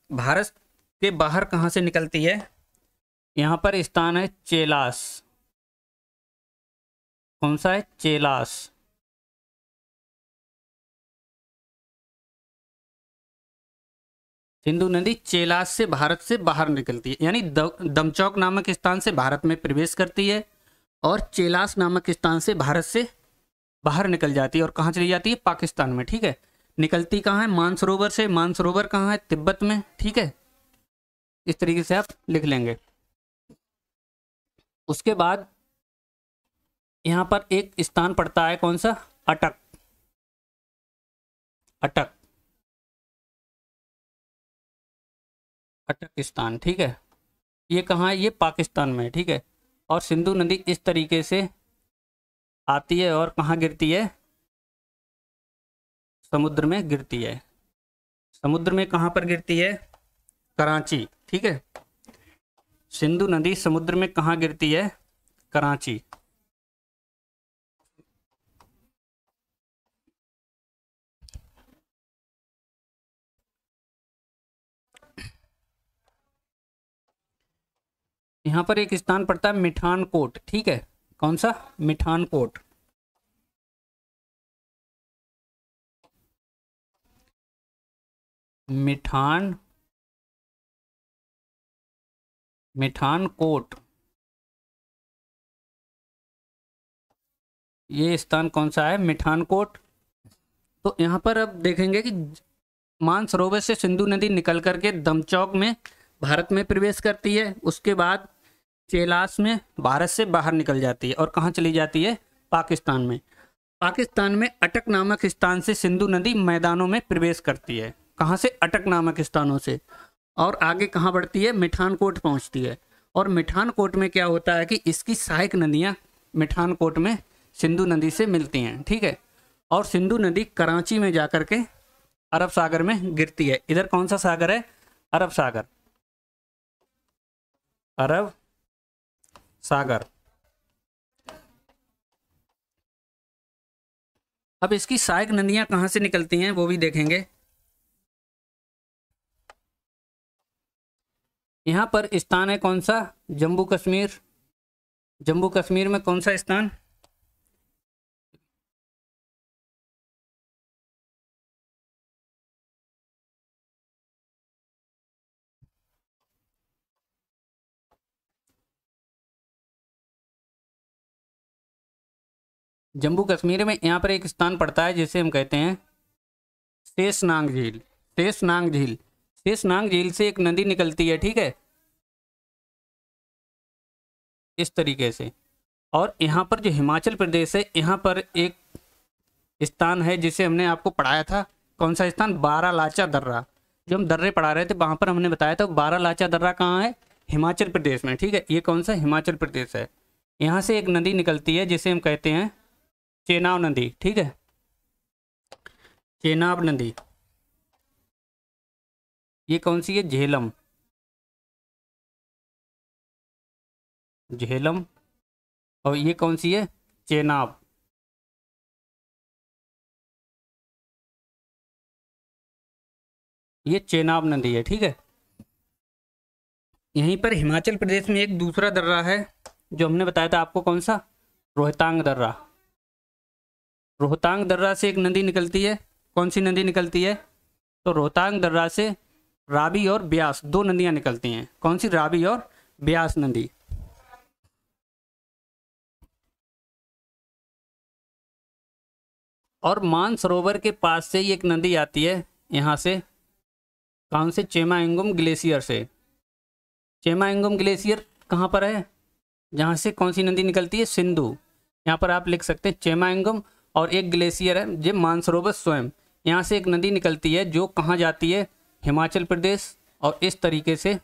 भारत के बाहर कहाँ से निकलती है, यहाँ पर स्थान है चेलास। कौन सा है, चेलास। सिंधु नदी चेलास से भारत से बाहर निकलती है, यानी दमचौक नामक स्थान से भारत में प्रवेश करती है और चेलास नामक स्थान से भारत से बाहर निकल जाती है और कहाँ चली जाती है, पाकिस्तान में, ठीक है। निकलती कहाँ है, मानसरोवर से। मानसरोवर कहाँ है, तिब्बत में, ठीक है। इस तरीके से आप लिख लेंगे। उसके बाद यहाँ पर एक स्थान पड़ता है, कौन सा, अटक। अटक स्थान, ठीक है। ये कहाँ है, ये पाकिस्तान में, ठीक है। और सिंधु नदी इस तरीके से आती है और कहाँ गिरती है, समुद्र में गिरती है। समुद्र में कहाँ पर गिरती है, कराची, ठीक है। सिंधु नदी समुद्र में कहाँ गिरती है, कराची। यहाँ पर एक स्थान पड़ता है मिठान कोट, ठीक है। कौन सा? मिठानकोट। मिठानकोट, ये स्थान कौन सा है? मिठानकोट। तो यहाँ पर अब देखेंगे कि मानसरोवर से सिंधु नदी निकल करके दमचौक में भारत में प्रवेश करती है, उसके बाद चेलास में भारत से बाहर निकल जाती है और कहाँ चली जाती है? पाकिस्तान में। पाकिस्तान में अटक नामक स्थान से सिंधु नदी मैदानों में प्रवेश करती है। कहाँ से? अटक नामक स्थानों से। और आगे कहाँ बढ़ती है? मिठानकोट पहुँचती है। और मिठानकोट में क्या होता है कि इसकी सहायक नदियाँ मिठानकोट में सिंधु नदी से मिलती हैं, ठीक है। और सिंधु नदी कराची में जाकर के अरब सागर में गिरती है। इधर कौन सा सागर है? अरब सागर, अरब सागर। अब इसकी सहायक नदियां कहाँ से निकलती हैं वो भी देखेंगे। यहाँ पर स्थान है कौन सा? जम्मू कश्मीर। जम्मू कश्मीर में कौन सा स्थान? जम्मू कश्मीर में यहाँ पर एक स्थान पड़ता है जिसे हम कहते हैं शेषनाग झील। शेषनाग झील, शेषनाग झील से एक नदी निकलती है, ठीक है, इस तरीके से। और यहाँ पर जो हिमाचल प्रदेश है, यहाँ पर एक स्थान है जिसे हमने आपको पढ़ाया था। कौन सा स्थान? बारालाचा दर्रा। जो हम दर्रे पढ़ा रहे थे वहाँ पर हमने बताया था बारालाचा दर्रा कहाँ है? हिमाचल प्रदेश में, ठीक है। ये कौन सा? हिमाचल प्रदेश है। यहाँ से एक नदी निकलती है जिसे हम कहते हैं चेनाब नदी, ठीक है, चेनाब नदी। ये कौन सी है? झेलम, झेलम। और ये कौन सी है? चेनाब। ये चेनाब नदी है, ठीक है। यहीं पर हिमाचल प्रदेश में एक दूसरा दर्रा है जो हमने बताया था आपको, कौन सा? रोहतांग दर्रा। रोहतांग दर्रा से एक नदी निकलती है। कौन सी नदी निकलती है? तो रोहतांग दर्रा से रावी और ब्यास, दो नदियां निकलती हैं। कौन सी? रावी और ब्यास नदी। और मानसरोवर के पास से एक नदी आती है यहाँ से, कहाँ से? चेमाइंगुम ग्लेशियर से। चेमाइंगुम ग्लेशियर कहाँ पर है? जहाँ से कौन सी नदी निकलती है? सिंधु। यहाँ पर आप लिख सकते हैं चेमाइंगुम, और एक ग्लेशियर है जो मानसरोवर स्वयं। यहाँ से एक नदी निकलती है जो कहाँ जाती है? हिमाचल प्रदेश, और इस तरीके से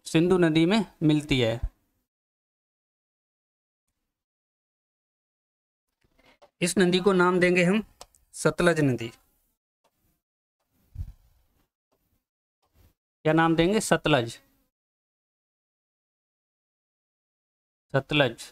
सिंधु नदी में मिलती है। इस नदी को नाम देंगे हम सतलज नदी। क्या नाम देंगे? सतलज, सतलज।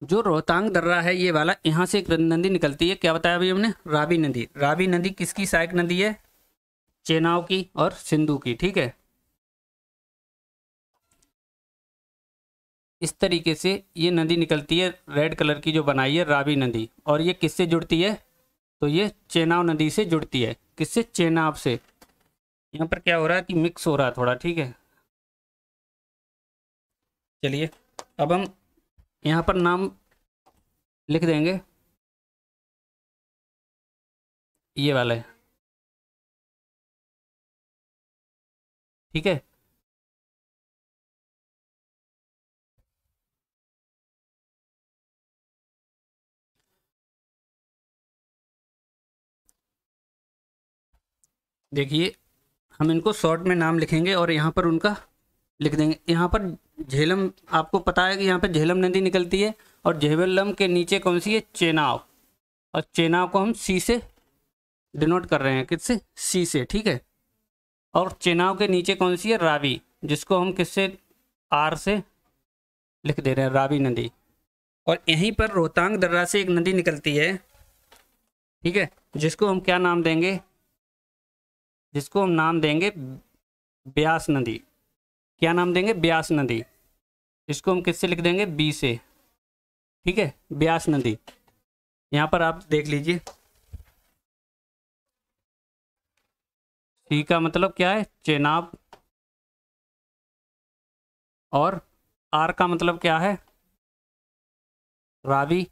जो रोहतांग दर्रा है ये वाला, यहाँ से एक नदी निकलती है। क्या बताया अभी हमने? रावी नदी। रावी नदी किसकी सहायक नदी है? चेनाब की और सिंधु की, ठीक है। इस तरीके से ये नदी निकलती है, रेड कलर की जो बनाई है, रावी नदी। और ये किससे जुड़ती है? तो ये चेनाब नदी से जुड़ती है। किससे? चेनाब से। यहाँ पर क्या हो रहा है कि मिक्स हो रहा है थोड़ा, ठीक है। चलिए अब हम यहाँ पर नाम लिख देंगे, ये वाला है, ठीक है। देखिए हम इनको शॉर्ट में नाम लिखेंगे और यहाँ पर उनका लिख देंगे। यहाँ पर झेलम, आपको पता है कि यहाँ पर झेलम नदी निकलती है, और झेलम के नीचे कौन सी है? चेनाब। और चेनाब को हम सी से डिनोट कर रहे हैं, किससे? सी से, ठीक है। और चेनाब के नीचे कौन सी है? रावी, जिसको हम किससे आर से लिख दे रहे हैं, रावी नदी। और यहीं पर रोहतांग दर्रा से एक नदी निकलती है, ठीक है, जिसको हम क्या नाम देंगे, जिसको हम नाम देंगे ब्यास नदी। क्या नाम देंगे? ब्यास नदी। इसको हम किससे लिख देंगे? बी से, ठीक है, ब्यास नदी। यहाँ पर आप देख लीजिए, सी का मतलब क्या है? चेनाब। और आर का मतलब क्या है? रावी।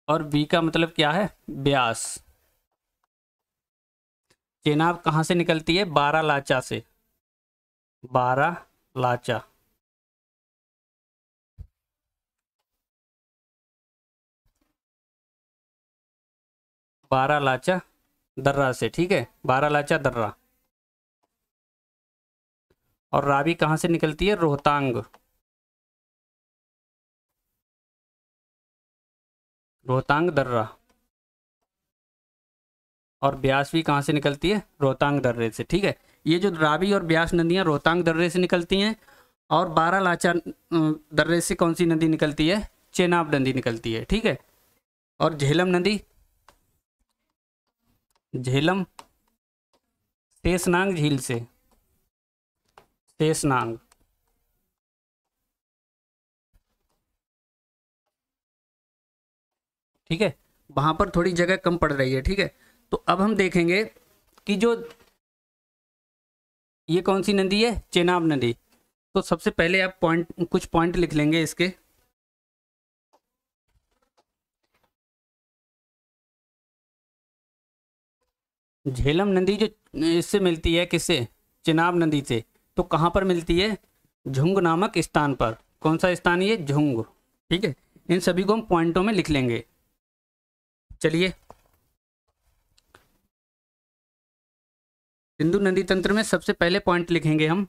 और बी का मतलब क्या है? ब्यास। चेनाब कहाँ से निकलती है? बारालाचा से। बारालाचा। बारालाचा दर्रा से, ठीक है, बारालाचा दर्रा। और रावी कहाँ से निकलती है? रोहतांग। रोहतांग दर्रा। और ब्यास भी कहाँ से निकलती है? रोहतांग दर्रे से, ठीक है। ये जो रावी और ब्यास नदियाँ रोहतांग दर्रे से निकलती हैं, और बारालाचा दर्रे से कौन सी नदी निकलती है? चेनाब नदी निकलती है, ठीक है। और झेलम नदी, झेलम शेषनाग झील से, शेषनाग। ठीक है, वहां पर थोड़ी जगह कम पड़ रही है, ठीक है। तो अब हम देखेंगे कि जो ये कौन सी नदी है? चेनाब नदी। तो सबसे पहले आप कुछ पॉइंट लिख लेंगे इसके। झेलम नदी जो इससे मिलती है, किससे? चेनाब नदी से। तो कहाँ पर मिलती है? झुंग नामक स्थान पर। कौन सा स्थान? ये झुंग, ठीक है। इन सभी को हम पॉइंटों में लिख लेंगे। चलिए, सिंधु नदी तंत्र में सबसे पहले पॉइंट लिखेंगे हम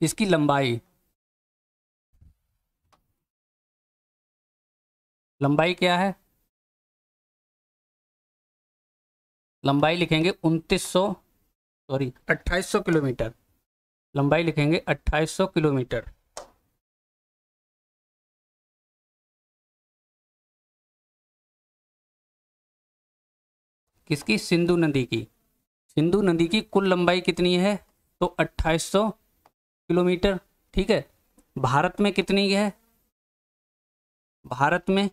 इसकी लंबाई। लंबाई क्या है? लंबाई लिखेंगे 2800 किलोमीटर। लंबाई लिखेंगे 2800 किलोमीटर। किसकी? सिंधु नदी की। सिंधु नदी की कुल लंबाई कितनी है? तो 2800 किलोमीटर, ठीक है। भारत में कितनी है? भारत में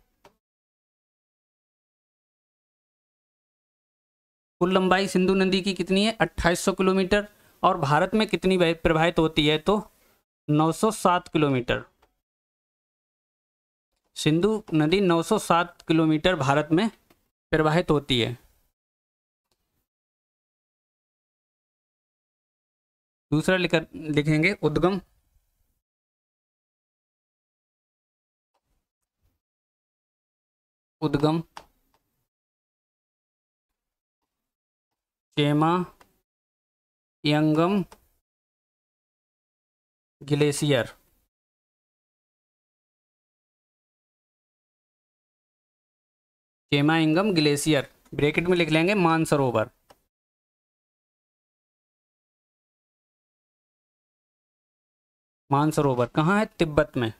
कुल लंबाई सिंधु नदी की कितनी है? 2800 किलोमीटर। और भारत में कितनी प्रवाहित होती है? तो 907 किलोमीटर। सिंधु नदी 907 किलोमीटर भारत में प्रवाहित होती है। दूसरा लिखेंगे उद्गम। उद्गम Chema यंगम glacier. Chema यंगम glacier, bracket में लिख लेंगे मानसरोवर। मानसरोवर कहाँ है? तिब्बत में।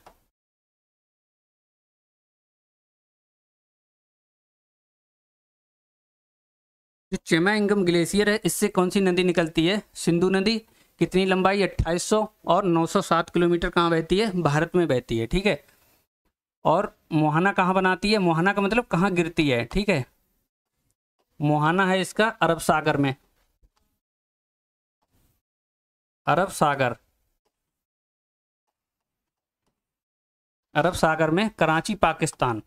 जो चेमाइंगम ग्लेशियर है, इससे कौन सी नदी निकलती है? सिंधु नदी। कितनी लंबाई? 2800। और 907 किलोमीटर कहाँ बहती है? भारत में बहती है, ठीक है। और मोहाना कहाँ बनाती है? मोहाना का मतलब कहाँ गिरती है, ठीक है। मोहाना है इसका अरब सागर में। अरब सागर। अरब सागर में, कराची पाकिस्तान।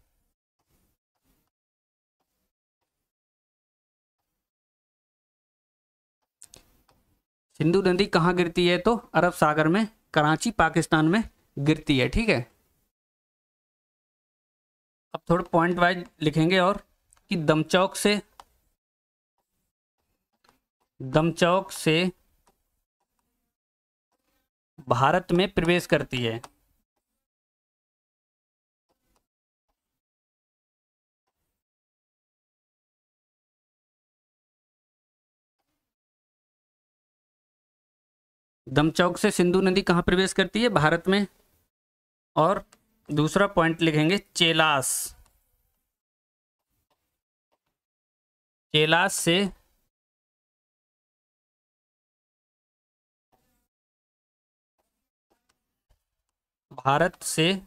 सिंधु नदी कहाँ गिरती है? तो अरब सागर में, कराची पाकिस्तान में गिरती है, ठीक है। अब थोड़े पॉइंट वाइज लिखेंगे और कि दमचौक से भारत में प्रवेश करती है। दमचौक से सिंधु नदी कहाँ प्रवेश करती है? भारत में। और दूसरा पॉइंट लिखेंगे चेलास। चेलास से भारत से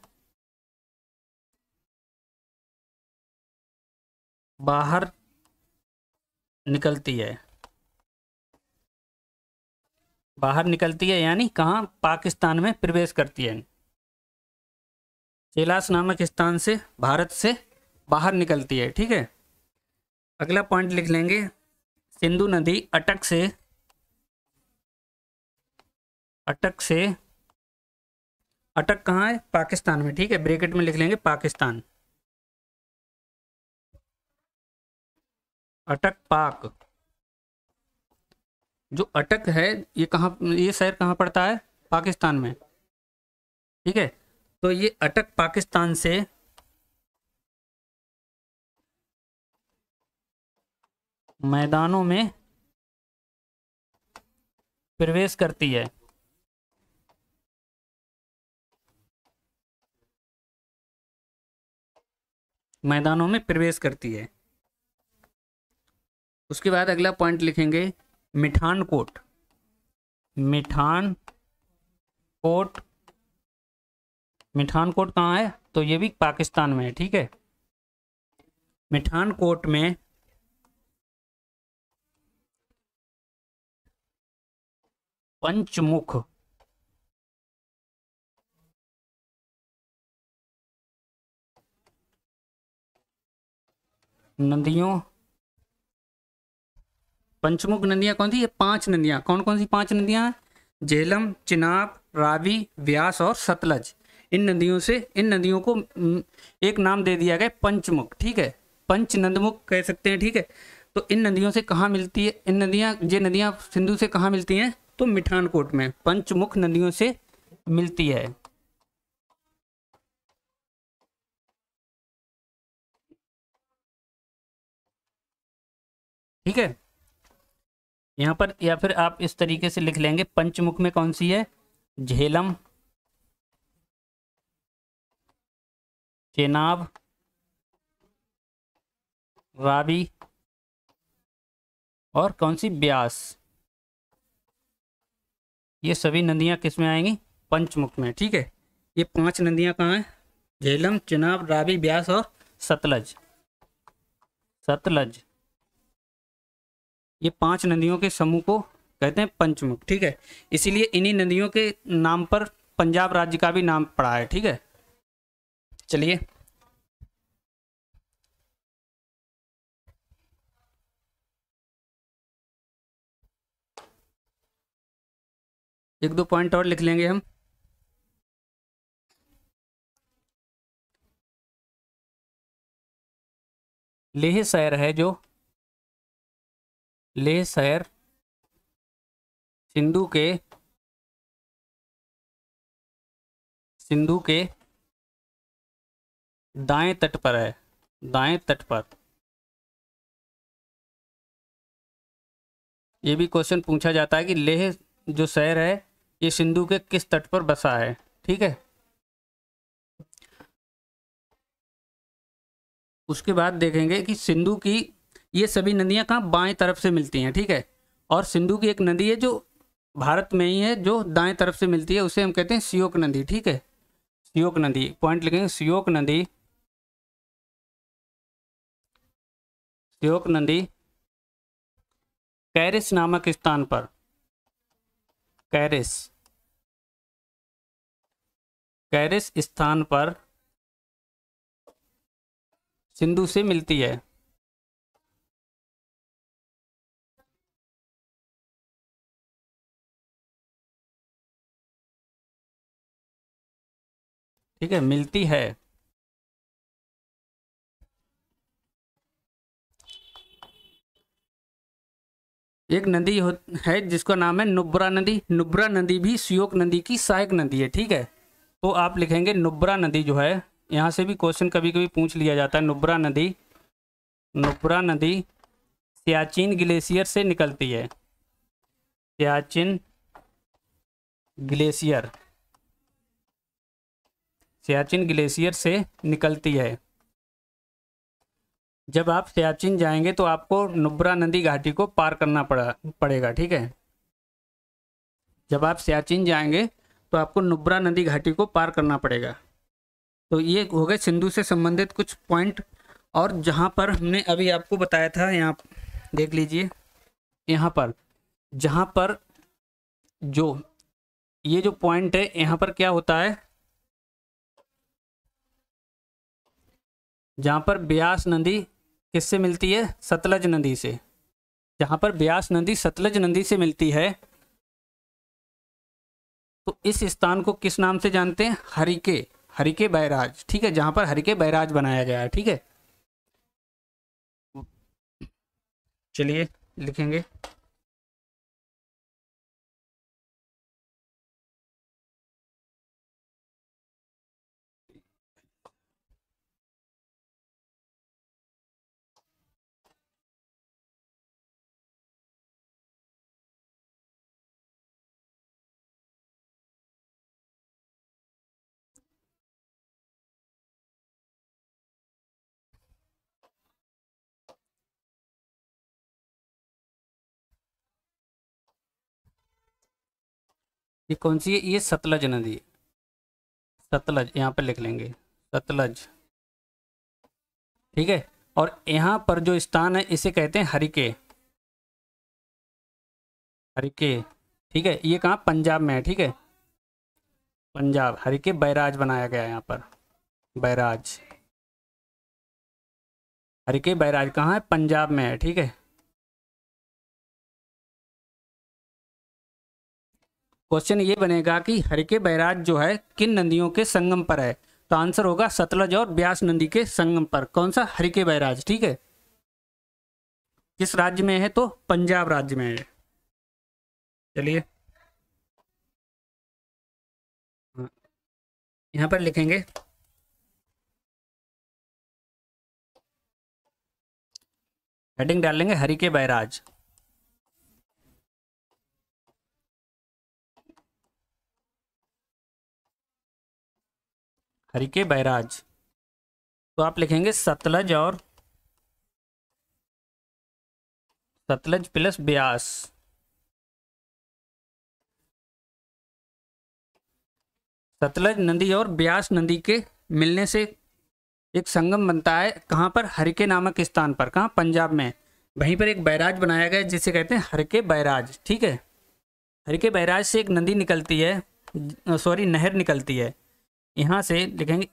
बाहर निकलती है। बाहर निकलती है यानी कहाँ? पाकिस्तान में प्रवेश करती है। चेलास नामक स्थान से भारत से बाहर निकलती है। ठीक है, अगला पॉइंट लिख लेंगे सिंधु नदी अटक से अटक कहाँ है? पाकिस्तान में। ठीक है, ब्रैकेट में लिख लेंगे पाकिस्तान। अटक पाक। जो अटक है ये कहाँ, ये शहर कहाँ पड़ता है? पाकिस्तान में। ठीक है, तो ये अटक पाकिस्तान से मैदानों में प्रवेश करती है। मैदानों में प्रवेश करती है। उसके बाद अगला पॉइंट लिखेंगे मिठानकोट। मिठानकोट। मिठानकोट कहाँ है? तो ये भी पाकिस्तान में है। ठीक है, मिठानकोट में पंचमुख नदियों। पंचमुख नदियां कौन सी? ये 5 नदियां। कौन कौन सी 5 नदियां हैं? झेलम, चिनाब, रावी, व्यास और सतलज। इन नदियों को एक नाम दे दिया गया पंचमुख। ठीक है, पंचनदमुख कह सकते हैं। ठीक है, तो इन नदियों से कहाँ मिलती है? ये नदियां सिंधु से कहाँ मिलती हैं? तो मिठानकोट में पंचमुख नदियों से मिलती है। ठीक है, यहाँ पर या फिर आप इस तरीके से लिख लेंगे पंचमुख में कौन सी है? झेलम, चेनाब, रावी और कौन सी? ब्यास। ये सभी नदियाँ किस में आएंगी? पंचमुख में। ठीक है, ये 5 नदियाँ कहाँ हैं? झेलम, चिनाब, रावी, ब्यास और सतलज। ये 5 नदियों के समूह को कहते हैं पंचमुख। ठीक है, इसीलिए इन्हीं नदियों के नाम पर पंजाब राज्य का भी नाम पड़ा है। ठीक है, चलिए एक दो पॉइंट और लिख लेंगे हम। लेह शहर है जो लेह शहर सिंधु के दाएं तट पर है। दाएं तट पर। ये भी क्वेश्चन पूछा जाता है कि लेह जो शहर है ये सिंधु के किस तट पर बसा है। ठीक है, उसके बाद देखेंगे कि सिंधु की ये सभी नदियां कहाँ? बाएं तरफ से मिलती हैं। ठीक है, और सिंधु की एक नदी है जो भारत में ही है जो दाएं तरफ से मिलती है, उसे हम कहते हैं सियोक नदी। ठीक है, सियोक नदी। पॉइंट लिखेंगे सियोक नदी। सियोक नदी कैरिस नामक स्थान पर, कैरिस स्थान पर सिंधु से मिलती है। ठीक है, मिलती है। एक नदी है जिसका नाम है नुब्रा नदी। नुब्रा नदी भी सियोक नदी की सहायक नदी है। ठीक है, तो आप लिखेंगे नुब्रा नदी जो है, यहाँ से भी क्वेश्चन कभी कभी पूछ लिया जाता है। नुब्रा नदी सियाचिन ग्लेशियर से निकलती है। सियाचिन ग्लेशियर, सियाचिन ग्लेशियर से निकलती है। जब आप सियाचिन जाएंगे तो आपको नुब्रा नदी घाटी को पार करना पड़ेगा, ठीक है। जब आप सियाचिन जाएंगे तो आपको नुब्रा नदी घाटी को पार करना पड़ेगा। तो ये हो गए सिंधु से संबंधित कुछ पॉइंट। और जहाँ पर हमने अभी आपको बताया था, यहाँ देख लीजिए, यहाँ पर जहाँ पर जो ये जो पॉइंट है, यहाँ पर क्या होता है, जहाँ पर ब्यास नदी किससे मिलती है, सतलज नदी से। जहाँ पर ब्यास नदी सतलज नदी से मिलती है तो इस स्थान को किस नाम से जानते हैं, हरिके, हरिके बैराज, ठीक है। जहाँ पर हरिके बैराज बनाया गया है, ठीक है। चलिए लिखेंगे। ये कौन सी है, ये सतलज नदी, सतलज यहाँ पर लिख लेंगे, सतलज, ठीक है। और यहाँ पर जो स्थान है इसे कहते हैं हरिके, हरिके, ठीक है। ये कहाँ, पंजाब में है, ठीक है, पंजाब। हरिके बैराज बनाया गया है यहाँ पर, बैराज, हरिके बैराज कहाँ है, पंजाब में है, ठीक है। क्वेश्चन ये बनेगा कि हरिके बैराज जो है किन नदियों के संगम पर है, तो आंसर होगा सतलज और ब्यास नदी के संगम पर। कौन सा, हरिके बैराज, ठीक है। किस राज्य में है, तो पंजाब राज्य में है। चलिए यहाँ पर लिखेंगे, हेडिंग डाल लेंगे हरिके बैराज। हरिके बैराज, तो आप लिखेंगे सतलज और सतलज प्लस ब्यास, सतलज नदी और ब्यास नदी के मिलने से एक संगम बनता है। कहाँ पर, हरिके नामक स्थान पर, कहाँ, पंजाब में। वहीं पर एक बैराज बनाया गया जिसे कहते हैं हरिके बैराज, ठीक है। हरिके बैराज से एक नदी निकलती है, सॉरी नहर निकलती है। यहाँ से लिखेंगे,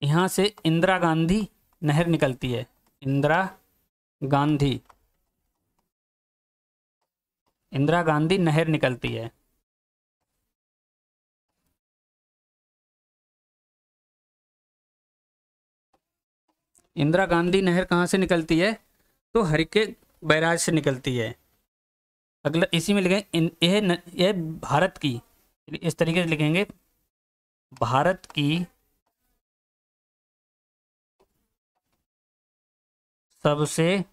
यहाँ से इंदिरा गांधी नहर निकलती है, इंदिरा गांधी, इंदिरा गांधी नहर निकलती है। इंदिरा गांधी नहर कहाँ से निकलती है, तो हरिके बैराज से निकलती है। अगला इसी में लिखेंगे, यह भारत की, इस तरीके से लिखेंगे, भारत की सबसे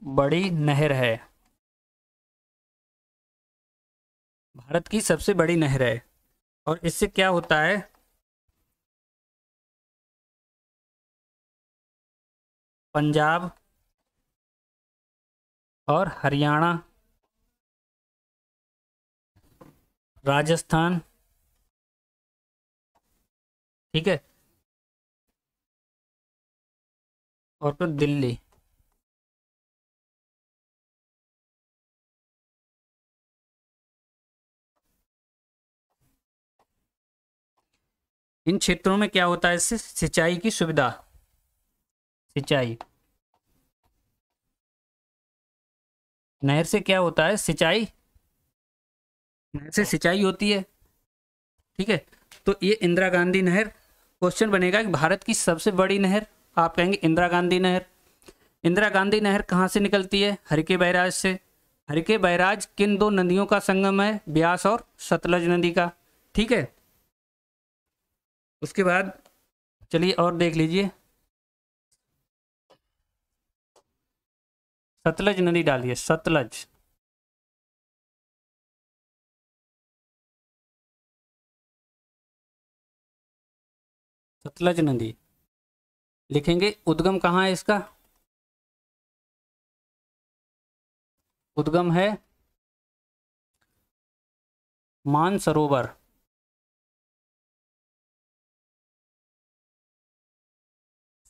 बड़ी नहर है, भारत की सबसे बड़ी नहर है। और इससे क्या होता है, पंजाब और हरियाणा, राजस्थान, ठीक है, और फिर दिल्ली, इन क्षेत्रों में क्या होता है, इससे सिंचाई की सुविधा, सिंचाई, नहर से क्या होता है, सिंचाई, नहर से सिंचाई होती है, ठीक है। तो ये इंदिरा गांधी नहर, क्वेश्चन बनेगा कि भारत की सबसे बड़ी नहर, आप कहेंगे इंदिरा गांधी नहर। इंदिरा गांधी नहर कहाँ से निकलती है, हरिके बैराज से। हरिके बैराज किन दो नदियों का संगम है, ब्यास और सतलज नदी का, ठीक है। उसके बाद चलिए और देख लीजिए, सतलज नदी डालिए, सतलज। सतलज नदी लिखेंगे। उद्गम कहाँ है इसका? उद्गम है मानसरोवर।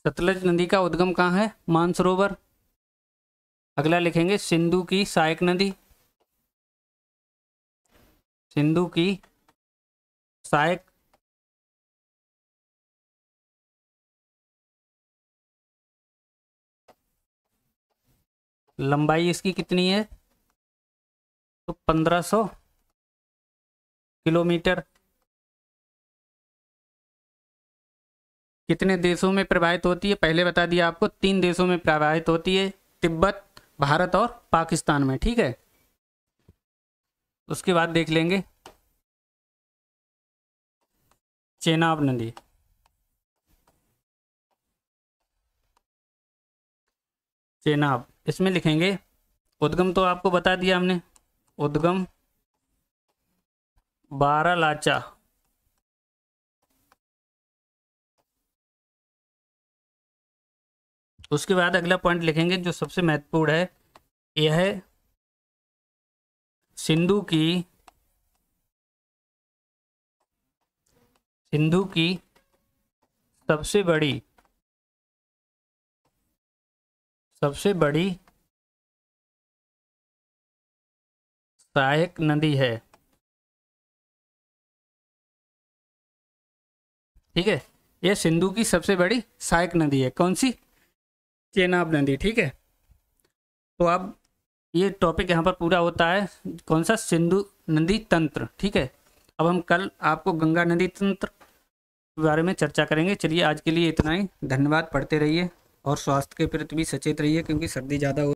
सतलज नदी का उद्गम कहाँ है? मानसरोवर। अगला लिखेंगे सिंधु की सहायक नदी। सिंधु की सहायक लंबाई इसकी कितनी है? तो 1500 किलोमीटर। कितने देशों में प्रवाहित होती है? पहले बता दिया आपको, 3 देशों में प्रवाहित होती है, तिब्बत, भारत और पाकिस्तान में। ठीक है, उसके बाद देख लेंगे चेनाब नदी। चेनाब, इसमें लिखेंगे उद्गम तो आपको बता दिया हमने, उद्गम बारालाचा। उसके बाद अगला पॉइंट लिखेंगे जो सबसे महत्वपूर्ण है, यह है सिंधु की सबसे बड़ी सहायक नदी है। ठीक है, यह सिंधु की सबसे बड़ी सहायक नदी है। कौन सी? चेनाब नदी। ठीक है, तो अब ये टॉपिक यहाँ पर पूरा होता है। कौन सा? सिंधु नदी तंत्र। ठीक है, अब हम कल आपको गंगा नदी तंत्र के बारे में चर्चा करेंगे। चलिए आज के लिए इतना ही, धन्यवाद। पढ़ते रहिए और स्वास्थ्य के प्रति भी सचेत रहिए, क्योंकि सर्दी ज़्यादा हो